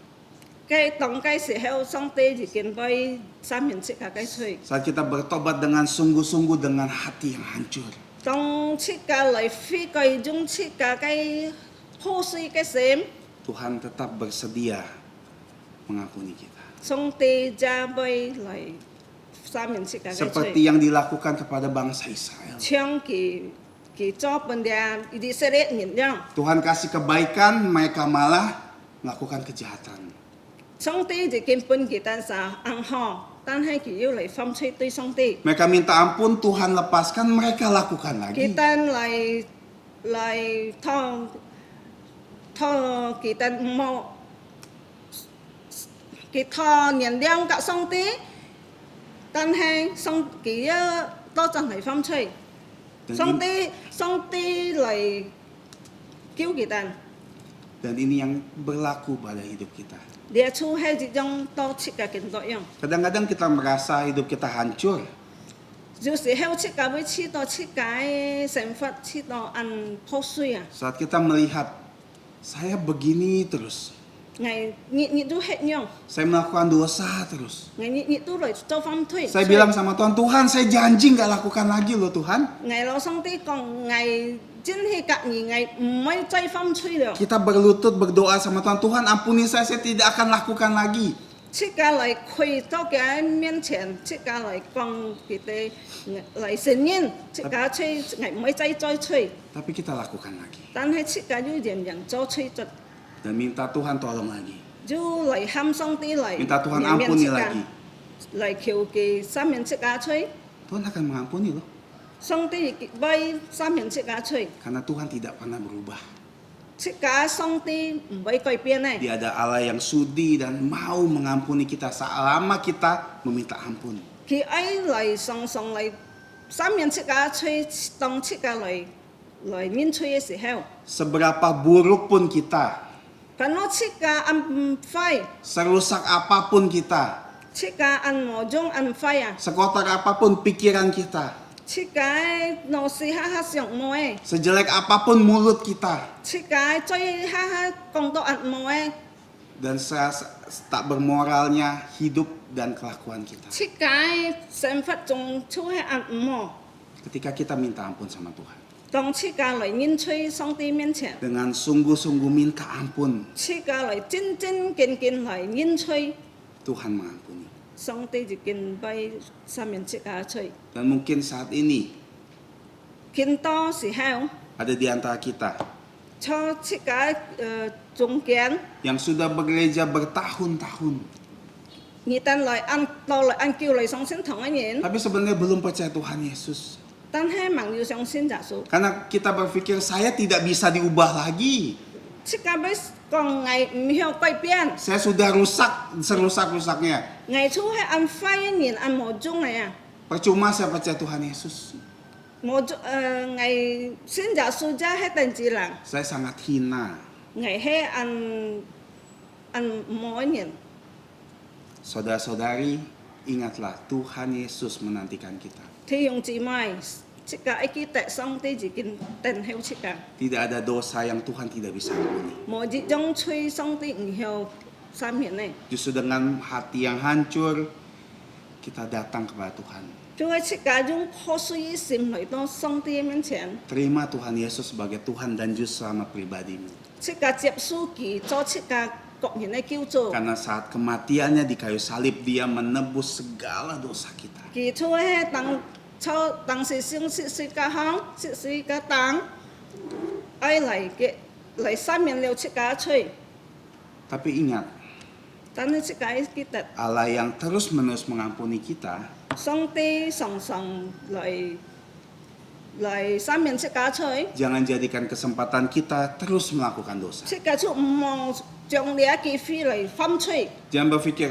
嘅當嘅時候，上帝已經為三面出家嘅罪。 Saat kita bertobat dengan sungguh-sungguh dengan hati yang hancur. 當出家嚟悔改中出家嘅破碎嘅心， Tuhan tetap bersedia mengampuni kita. 上帝就為嚟三面出家嘅罪。 Seperti yang dilakukan kepada bangsa Israel. 將佢做本地以色列人樣， Tuhan kasih kebaikan, mereka malah melakukan kejahatan. 上帝已經本佢哋撒安好，但係佢要嚟犯罪對上帝， Mereka minta ampun, Tuhan lepaskan, mereka lakukan 佢 lagi. 哋嚟拖佢哋冇，佢拖原諒給上帝，但係佢一都真係犯罪， Dan 上 ini, 帝嚟救佢哋。 dan ini yang berlaku pada hidup kita. Dia出係一種多切嘅見作用， Kadang-kadang kita merasa hidup kita hancur. 有時候切嘅會切到切嘅成佛，切到按破碎啊！ Saat kita melihat, saya begini terus. 你都係樣， Saya melakukan dosa terus. 你都嚟做犯罪。 Saya bilang sama Tuhan, Tuhan saya janji nggak lakukan lagi loh Tuhan. 老上帝講，真係隔年唔可以再犯罪了。 Kita berlutut berdoa sama Tuhan, Tuhan ampuni saya tidak akan lakukan lagi. 切嘅嚟跪到佢面前，切嘅嚟講佢哋嚟承認，切嘅罪唔可以再罪， Tapi kita lakukan lagi. 但係切嘅要人人做罪咗。 Dan minta Tuhan tolong lagi. 就嚟喊上帝嚟， Minta Tuhan ampuni lagi. 嚟求佢三面切假吹， Tuhan akan mengampuni loh. 上帝為三面切假吹， Karena Tuhan tidak pernah berubah. 切假上帝唔會改變呢。 Dia ada Allah yang sudi dan mau mengampuni kita selama kita meminta ampun. 佢愛嚟常常嚟三面切假吹，當切假嚟面吹嘅時候， Seberapa buruk pun kita, 咁我切假按唔快， serusak apapun kita, 切假按無中按快啊， sekotor apapun pikiran kita, 切假鬧事下下上冇誒， sejelek apapun mulut kita, 切假最下下講到按冇誒， dan tak bermoralnya hidup dan kelakuan kita. 切解成佛仲出喺暗唔 Ketika kita minta ampun sama Tuhan, 當切解嚟面吹上帝面前， dengan sungguh-sungguh minta ampun, 切解嚟真真見見嚟面吹， Tuhan mengampuni. 上帝就見俾上面切解吹。 Dan mungkin saat ini 見多時候， ada di antara kita 初切解中間， yang sudah bergereja bertahun-tahun, 而但嚟到嚟按叫嚟上先同一人， tapi sebenarnya belum percaya Tuhan Yesus. 但係盲要上先耶穌。 Karena kita berpikir saya tidak bisa diubah lagi. 切解俾講藝唔曉改變， Saya sudah rusak serusak-rusaknya. 藝初係按快一年按無中嚟啊， Percuma saya percaya Tuhan Yesus. 無中藝先耶穌真係定志人， Saya sangat hina. 藝係按無一年。 Saudara-saudari, ingatlah Tuhan Yesus menantikan kita. 弟兄姊妹，切解一記得上帝就見定曉切解， Tidak ada dosa yang Tuhan tidak bisa ampuni. 無一種吹上帝唔曉三面呢。 Justru dengan hati yang hancur, kita datang kepada Tuhan. 就係切解種破碎心嚟到上帝面前， Terima Tuhan Yesus sebagai Tuhan dan Juru Selamat pribadimu. 切解接受佢做切解各人嘅救助。 Karena saat kematiannya di kayu salib, Dia menebus segala dosa kita. 佢出係當時先識嘅行，識嘅當，愛嚟三面了切解吹， Tapi ingat, 但係切解記得 Allah yang terus-menerus mengampuni kita, 上帝常常嚟三面切解吹。 jangan jadikan kesempatan kita terus melakukan dosa. 切解出唔望將你一記飛嚟分吹， Jangan berpikir,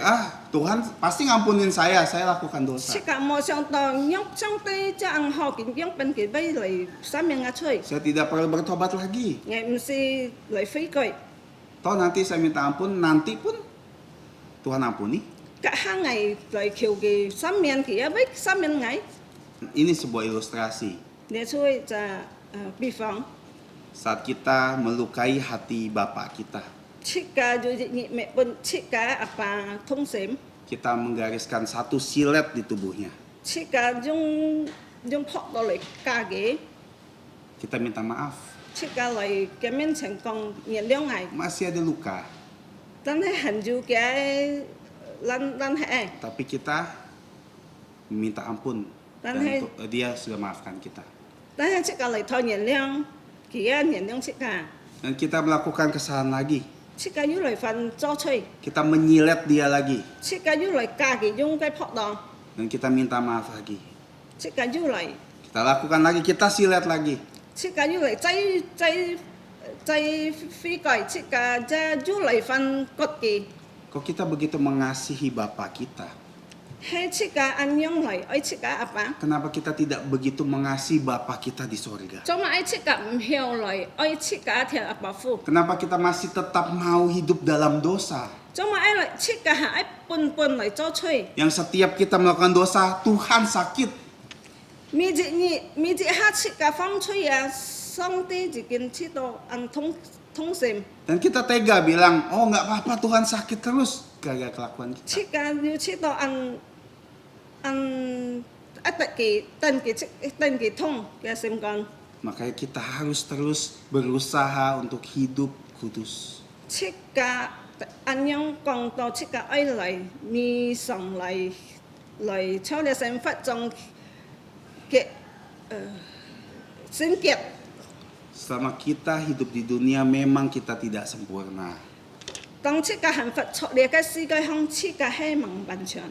Tuhan pasti ngampunin saya lakukan dosa. 切解冇想到讓上帝這樣好見讓本佢俾嚟三面嘅吹， Saya tidak perlu bertobat lagi. 我唔是嚟飛佢， Toh nanti saya minta ampun, nanti pun Tuhan ampuni. 隔下藝嚟求佢三面佢一俾三面藝， Ini sebuah ilustrasi. 你出去就比方， Saat kita melukai hati Bapak kita, 切解就熱滅本切解阿爸通閃， kita menggariskan satu silet di tubuhnya. 切解用撲到嚟加嘅， Kita minta maaf, 切解嚟嘅面前講原諒藝， masih ada luka. 但係很少嘅咱係。 Tapi kita meminta ampun. Dan Dan dia sudah maafkan kita. 但係切解嚟討原諒，佢嘅原諒切解， Dan kita melakukan kesalahan lagi. 切解要嚟份作吹， Kita menyilet dia lagi. 切解要嚟加佢用嘅撲檔， Dan kita minta maaf lagi. 切解要嚟， Kita lakukan lagi, kita silet lagi. 切解要嚟擠飛蓋，切解即係要嚟份骨嘅， Kok kita begitu mengasihi Bapak kita? 係切解按樣嚟，愛切解阿爸， Kenapa kita tidak begitu mengasihi Bapak kita di sorga? 做乜愛切解唔曉嚟，愛切解條阿爸父， Kenapa kita masih tetap mau hidup dalam dosa? 做乜愛嚟切解係愛半嚟作吹， Yang setiap kita melakukan dosa, Tuhan sakit. 咪只下切解風吹啊，上帝就見切到按通閃。 Dan kita tega bilang, oh nggak apa-apa Tuhan sakit terus. Gara-gara kelakuan kita. 切解要切到按一特技登記通嘅心肝， Makanya kita harus terus berusaha untuk hidup kudus. 切解按樣講到切解愛嚟面上嚟抽嘅成佛中嘅聖潔。 Selama kita hidup di dunia memang kita tidak sempurna. 當切解幸福出嚟嘅世界向切解係唔完全，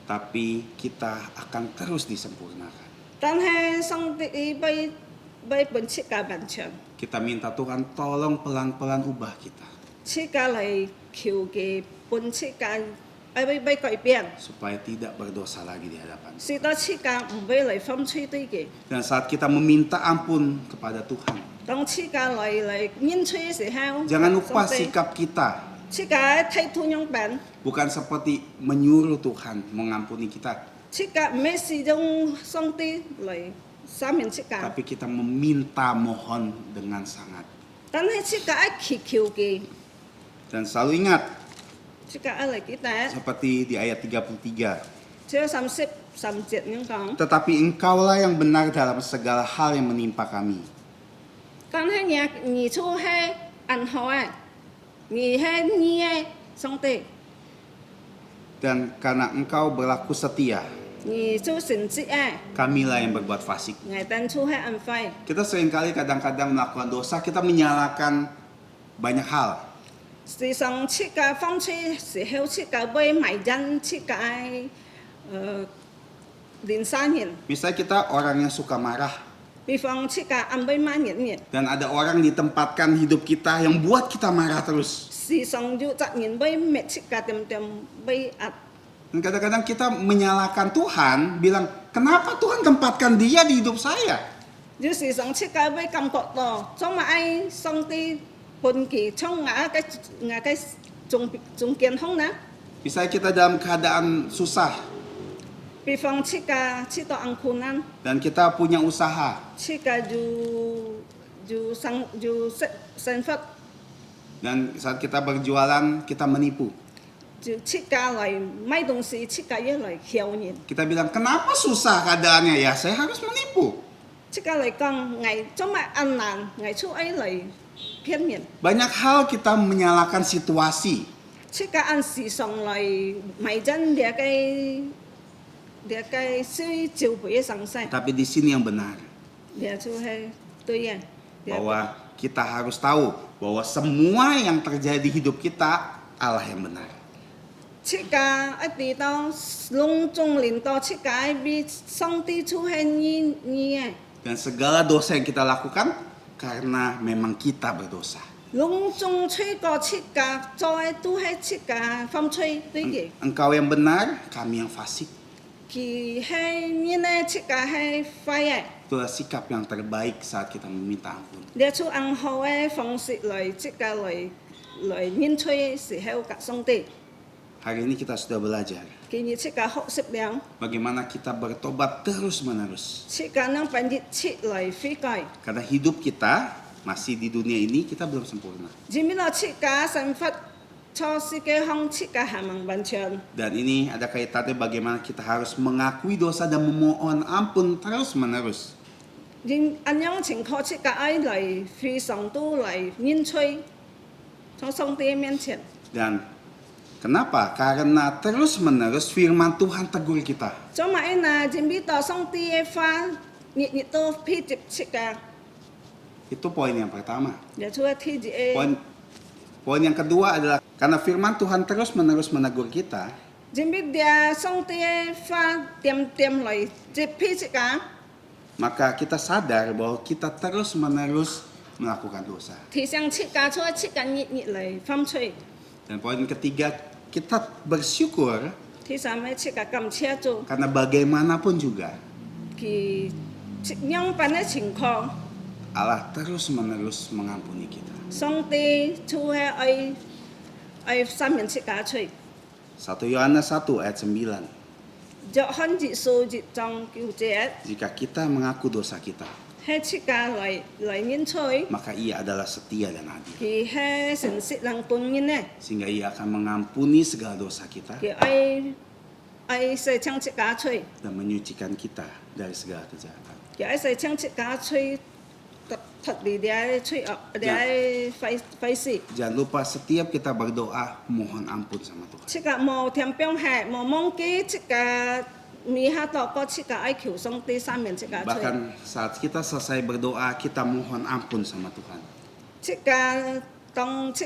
Tapi kita akan terus disempurnakan. 但係上帝俾本切解完全， Kita minta Tuhan tolong pelan-pelan ubah kita. 切解嚟求嘅本切解愛俾改變。 Supaya tidak berdosa lagi di hadapan. 是到切解唔俾嚟分吹對嘅。 Dan saat kita meminta ampun kepada Tuhan, 當切解嚟面吹嘅時候， jangan lupa sikap kita. 切解睇土樣病， Bukan seperti menyuruh Tuhan mengampuni kita. 切解唔係是用上帝嚟三面切解， Tapi kita meminta mohon dengan sangat. 但係切解一祈求嘅， Dan selalu ingat, Cika alai kita, Seperti di ayat 33. cuma 30 những con. Tetapi engkaulah yang benar dalam segala hal yang menimpa kami. Con hay nhà nhị chu hay ăn hỏi, nhị hay nhị song tê, Dan karena engkau berlaku setia, nhị chu sinh chi ai, kamilah yang berbuat fasik. ngày tan chu hay ăn phai. Kita seringkali kadang-kadang melakukan dosa, kita menyalahkan banyak hal. Sự sống chiếc cả phong chơi sự heo chiếc cả bơi mải dân chiếc cả đến xa nhìn. Misalnya kita orang yang suka marah, Vì phong chiếc cả ăn bơi má nhìn nhìn. dan ada orang ditempatkan hidup kita yang buat kita marah terus. Sự sống dụ chặt nhìn bơi mệt chiếc cả tem tem bơi ạt. Dan kadang-kadang kita menyalahkan Tuhan, bilang, kenapa Tuhan tempatkan dia di hidup saya? Dụ sự sống chiếc cả bơi cầm cọt to, trong mà ai xong ti pun kỳ trong ngã cái trung kiên không nè. Misalnya kita dalam keadaan susah, Vì phong chiếc cả chiếc to ăn khuôn ăn, dan kita punya usaha, chiếc cả dù sang phật, dan saat kita berjualan, kita menipu. dù chiếc cả lại mấy đồng sĩ chiếc cả với lại khéo nhìn. Kita bilang, kenapa susah keadaannya? Ya, saya harus menipu. Chiếc cả lại con ngày trong mà ăn nàn, ngày chú ấy lại phiên nhìn. Banyak hal kita menyalahkan situasi. Chiếc cả ăn xì xong lại mày dân để cái suy chiều bữa sáng say. Tapi di sini yang benar, Để chú hay tôi à. bahwa kita harus tahu bahwa semua yang terjadi di hidup kita, Allah yang benar. Chiếc cả ấy tí tao lung trung liền to chiếc cả ấy bị xong tí chú hay nhi à. Dan segala dosa yang kita lakukan, karena memang kita berdosa. Lung trung chơi có chiếc cả cho ấy tu hay chiếc cả phong chơi tuy gì. Engkau yang benar, kami yang fasik. Kỳ hay như này chiếc cả hay phai à. Itulah sikap yang terbaik saat kita meminta ampun. Để chú ăn hậu ấy phong sự lời chiếc cả lời nhiên chơi sự heo cả xong tị. Hari ini kita sudah belajar Kỳ như chiếc cả hậu sip đéo. bagaimana kita bertobat terus-menerus. Chiếc cả năng bản dịch chiếc lời phi còi. Karena hidup kita masih di dunia ini, kita belum sempurna. Chỉ biết là chiếc cả sản phật cho sự cái hông chiếc cả hàm bằng bản chân. Dan ini ada kaitannya bagaimana kita harus mengakui dosa dan memohon ampun terus-menerus. Nhưng anh những tình况chiếc cả ấy lời phi sống tu lời nhiên chơi. Trong xong tị miên triển. Dan kenapa? Karena terus-menerus firman Tuhan tegur kita. Trong mà ấy là chỉ biết tỏ xong tị pha nhiệt nhiệt tô phi chụp chiếc cả. Itu poin yang pertama. Để chú ấy thi gì ấy. Poin yang kedua adalah karena firman Tuhan terus-menerus menegur kita, Chỉ biết dia xong tị pha tiêm lời chụp phi chiếc cả. maka kita sadar bahwa kita terus-menerus melakukan dosa. Thì sang chiếc cả cho chiếc cả nhiệt nhiệt lời phong chơi. Dan poin ketiga, kita bersyukur Thì sao mấy chiếc cả cầm chia cho. karena bagaimanapun juga Thì những bản ấy情况 Allah terus-menerus mengampuni kita. xong tị chú hay ấy sang miền chiếc cả chơi. 1 Yohanes 1 ayat 9. Dạo hơn dị số dị trong cứu chết. Jika kita mengaku dosa kita, Hay chiếc cả lời nhiên chơi. maka Ia adalah setia dan adil, Thì hay sinh sĩ lăng tôn nhiên này. sehingga Ia akan mengampuni segala dosa kita Thì ấy sẽ chẳng chiếc cả chơi. dan menyucikan kita dari segala kejahatan. Thì ấy sẽ chẳng chiếc cả chơi. Thật đi để chơi để phải xị. Jangan lupa setiap kita berdoa, mohon ampun sama Tuhan. Chiếc cả mò thêm biong hẹ mò mong kí chiếc cả mi ha tọ có chiếc cả ấy kiểu xong tị sang miền chiếc cả chơi. Bahkan saat kita selesai berdoa, kita mohon ampun sama Tuhan. Chiếc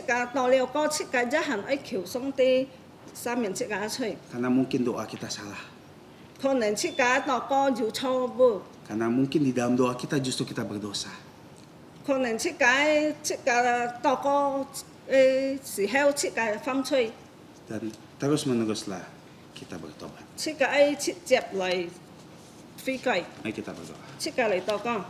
cả tọ liều có chiếc cả giá hẳn ấy kiểu xong tị sang miền chiếc cả chơi. Karena mungkin doa kita salah. Còn nên chiếc cả tọ có dù cho bù. Karena mungkin di dalam doa kita justru kita berdosa. Còn nên chiếc cả tọ có sự heo chiếc cả phong chơi. Dan terus-meneruslah kita bertobat. Chiếc cả ấy chiếc dẹp lại phi cày. Mari kita berdoa. Chiếc cả lại tọ con.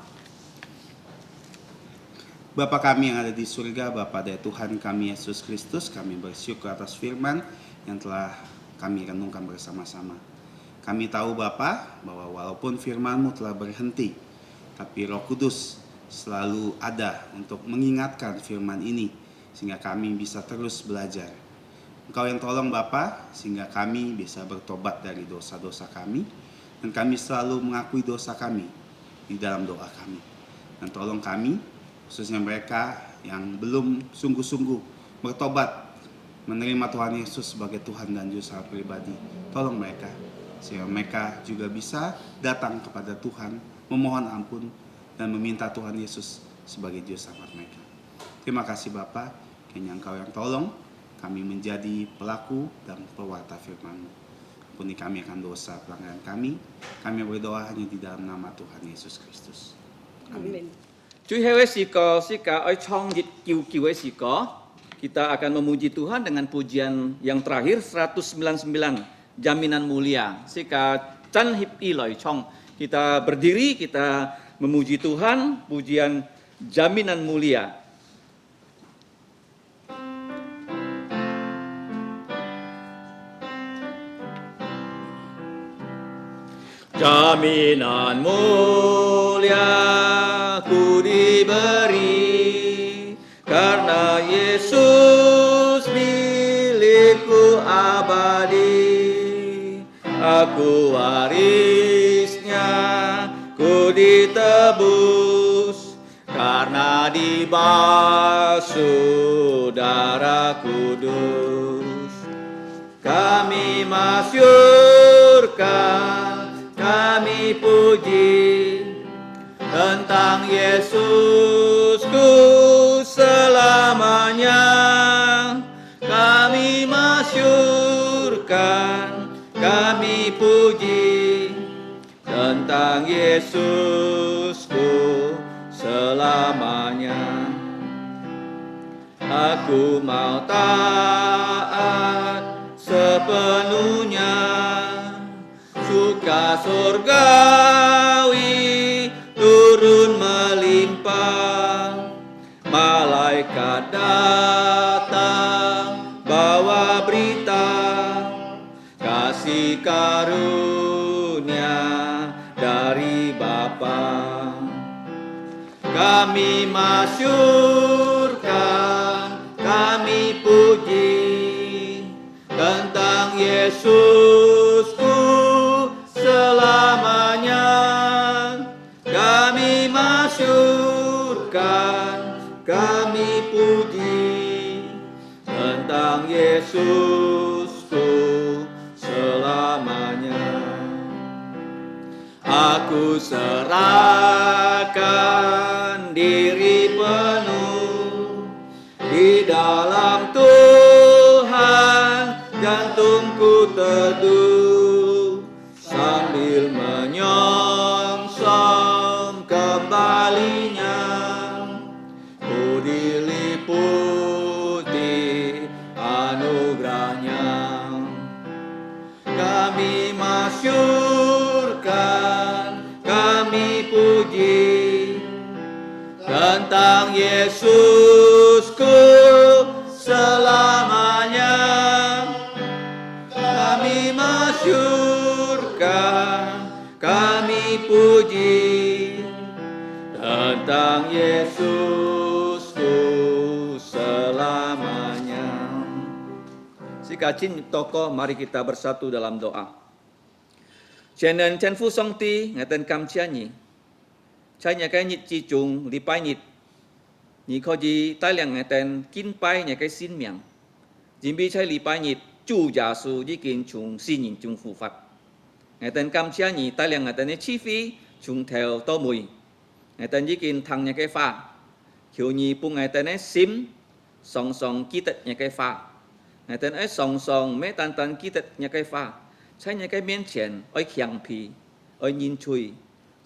Bapa kami yang ada di surga, Bapa dari Tuhan kami Yesus Kristus, kami bersyukur atas firman yang telah kami renungkan bersama-sama. Kami tahu Bapa bahwa walaupun firman-Mu telah berhenti, tapi Roh Kudus selalu ada untuk mengingatkan firman ini, sehingga kami bisa terus belajar. Engkau yang tolong Bapa, sehingga kami bisa bertobat dari dosa-dosa kami, dan kami selalu mengakui dosa kami di dalam doa kami. Dan tolong kami, khususnya mereka yang belum sungguh-sungguh bertobat, menerima Tuhan Yesus sebagai Tuhan dan Juru Selamat pribadi. Tolong mereka, sehingga mereka juga bisa datang kepada Tuhan, memohon ampun, dan meminta Tuhan Yesus sebagai Juru Selamat mereka. Terima kasih Bapa, kiranya Engkau yang tolong kami menjadi pelaku dan pewarta firman-Mu. Ampuni kami akan dosa pelanggaran kami. Kami berdoa hanya di dalam nama Tuhan Yesus Kristus. Amin. 最後嘅時個，是教愛創業叫嘅時個，kita akan memuji Tuhan dengan pujian yang terakhir 199 jaminan mulia. Sika Chan Hip Iloi Chong. Kita berdiri, kita memuji Tuhan, pujian jaminan mulia. Jaminan mulia ku diberi karena Yesus milikku abadi. Aku warisnya, ku ditebus karena dibasuh darah kudus. Kami masyurkan, kami puji tentang Yesusku selamanya. Kami masyurkan, kami puji tentang Yesusku selamanya. Aku mau taat sepenuhnya, suka surgawi turun melimpah. Malaikat datang bawa berita kasih karunia dari Bapa. Kami masyurkan, kami puji tentang Yesusku selamanya. Kami masyurkan, kami puji tentang Yesusku selamanya. Aku serahkan diri penuh di dalam Tuhan, jantungku teduh sambil menyongsong kembalinya. Ku diliputi anugerahnya. Kami masyurkan, kami puji tentang Yesusku selamanya. Kami masyurkan, kami puji tentang Yesusku selamanya. Sikacin toko, mari kita bersatu dalam doa. Chenen chen fu song ti ngaten kam chia nyi. Chai nhà cái nhị chi chung li pai nhị. Nhị kho ji tai liang ngaten kin pai nhà cái xin miang. Jin bi chai li pai nhị chu ja su ji kin chung xin yin chung fu fat. Ngaten kam chia nyi tai liang ngaten chi phi chung theo to mùi. Ngaten ji kin thang nhà cái pha. Khiu nyi pung ngaten sim song song ki tet nhà cái pha. Ngaten song song me tan tan ki tet nhà cái pha. 在你嘅面前，愛強皮，愛認罪，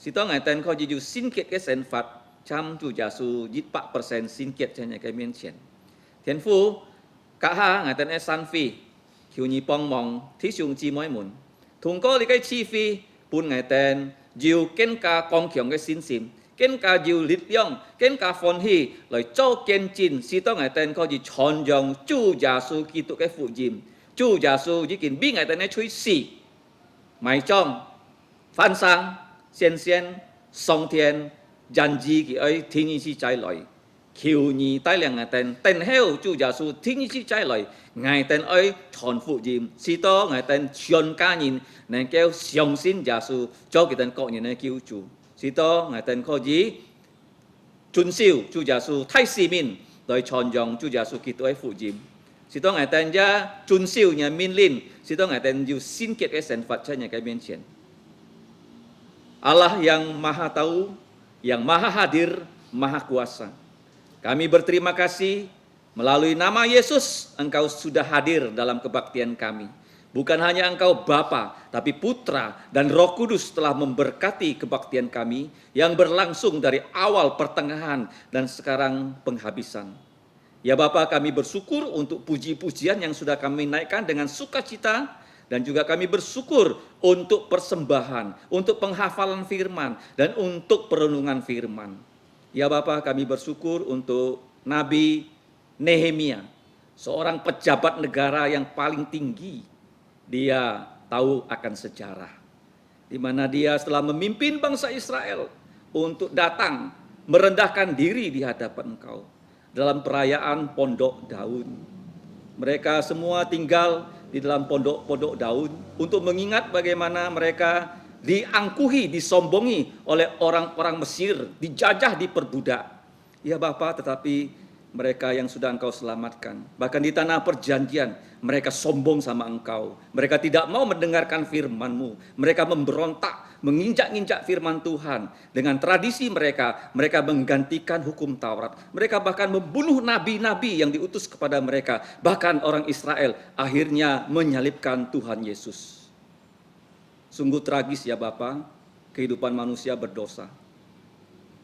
是當我哋可以有聖潔嘅生活，參主耶穌100%聖潔在你嘅面前。天父，家下我哋山飛，求你幫忙弟兄姊妹們，通過你嘅賜飛，伴我哋要更加剛強嘅信心，更加要力量，更加歡喜來做見證，是當我哋可以傳揚主耶穌基督嘅福音。 Chúa Giêsu chỉ cần biết ngày ta nói chui xì, mày trong, phan sang, xiên xiên, song thiên, dàn gì cái ấy thiên nhiên si trái lỗi, khiêu nhi tai liang ngài tên tên heo chu giả su thính chi trái lời ngài tên ơi tròn phụ dìm si to ngài tên chuyên ca nhìn nên kêu xiong xin giả su cho cái tên cọ nhìn này kêu chủ si to ngài tên kho gì chun siêu chu giả su thay si min rồi tròn dòng chu giả su kỳ tôi phụ dìm si to ngài tên ra chun siêu nhà min lin si to ngài tên yu xin kiệt cái sản Phật cho nhà cái bên trên Allah yang maha tahu, yang maha hadir, maha kuasa. Kami berterima kasih melalui nama Yesus Engkau sudah hadir dalam kebaktian kami. Bukan hanya Engkau Bapa, tapi Putra dan Roh Kudus telah memberkati kebaktian kami yang berlangsung dari awal, pertengahan, dan sekarang penghabisan. Ya Bapa, kami bersyukur untuk puji-pujian yang sudah kami naikkan dengan sukacita. Dan juga kami bersyukur untuk persembahan, untuk penghafalan firman, dan untuk perenungan firman. Ya Bapa, kami bersyukur untuk Nabi Nehemia, seorang pejabat negara yang paling tinggi. Dia tahu akan sejarah, di mana dia setelah memimpin bangsa Israel untuk datang merendahkan diri di hadapan Engkau dalam perayaan Pondok Daun. Mereka semua tinggal di dalam pondok-pondok daun untuk mengingat bagaimana mereka diangkuhi, disombongi oleh orang-orang Mesir, dijajah, diperbudak. Ya Bapa, tetapi mereka yang sudah Engkau selamatkan, bahkan di tanah perjanjian, mereka sombong sama Engkau. Mereka tidak mau mendengarkan firman-Mu. Mereka memberontak, menginjak-injak firman Tuhan. Dengan tradisi mereka, mereka menggantikan hukum Taurat. Mereka bahkan membunuh nabi-nabi yang diutus kepada mereka. Bahkan orang Israel akhirnya menyalibkan Tuhan Yesus. Sungguh tragis ya Bapa, kehidupan manusia berdosa.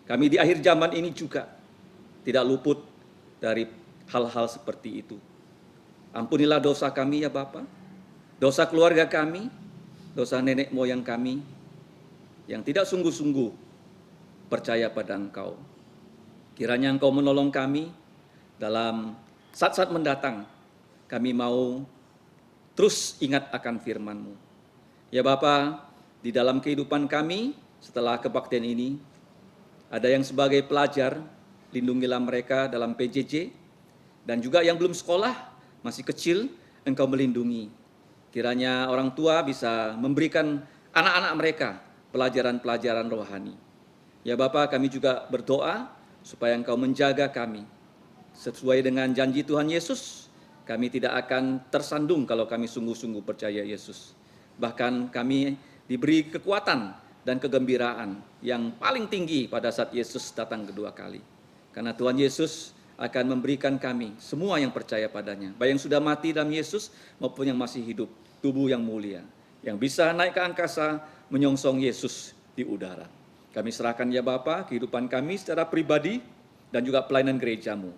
Kami di akhir zaman ini juga tidak luput dari hal-hal seperti itu. Ampunilah dosa kami ya Bapa, dosa keluarga kami, dosa nenek moyang kami, yang tidak sungguh-sungguh percaya pada Engkau. Kiranya Engkau menolong kami dalam saat-saat mendatang. Kami mau terus ingat akan firman-Mu. Ya Bapa, di dalam kehidupan kami setelah kebaktian ini, ada yang sebagai pelajar, lindungilah mereka dalam PJJ, dan juga yang belum sekolah, masih kecil, Engkau melindungi. Kiranya orang tua bisa memberikan anak-anak mereka pelajaran-pelajaran rohani. Ya Bapa, kami juga berdoa supaya Engkau menjaga kami. Sesuai dengan janji Tuhan Yesus, kami tidak akan tersandung kalau kami sungguh-sungguh percaya Yesus. Bahkan kami diberi kekuatan dan kegembiraan yang paling tinggi pada saat Yesus datang kedua kali. Karena Tuhan Yesus akan memberikan kami semua yang percaya padanya, baik yang sudah mati dalam Yesus maupun yang masih hidup, tubuh yang mulia, yang bisa naik ke angkasa menyongsong Yesus di udara. Kami serahkan ya Bapa kehidupan kami secara pribadi dan juga pelayanan gereja-Mu,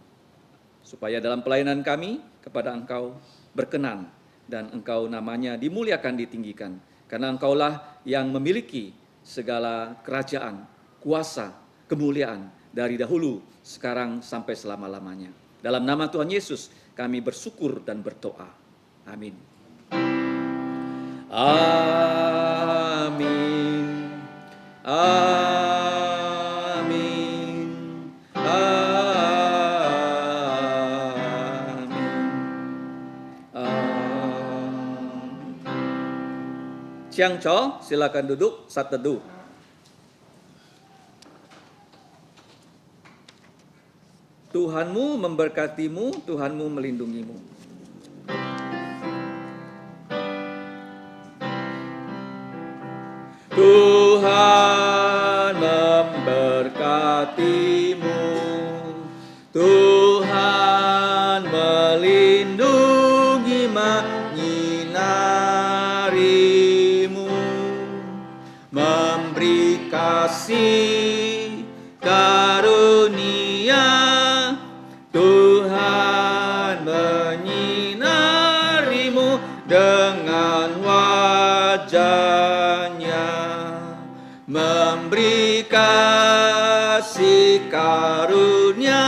supaya dalam pelayanan kami kepada Engkau berkenan dan Engkau namanya dimuliakan, ditinggikan, karena Engkaulah yang memiliki segala kerajaan, kuasa, kemuliaan dari dahulu, sekarang sampai selama-lamanya. Dalam nama Tuhan Yesus kami bersyukur dan berdoa. Amin. Amin. Amin. Amin. Siang Cho, silakan duduk saat teduh. Tuhanmu memberkatimu, Tuhanmu melindungimu. Tuhan memberkatimu, Tuhan melindungi menyinarimu, memberi kasih karunia. Tuhan menyinarimu dengan wajah-Nya, memberi kasih karunia.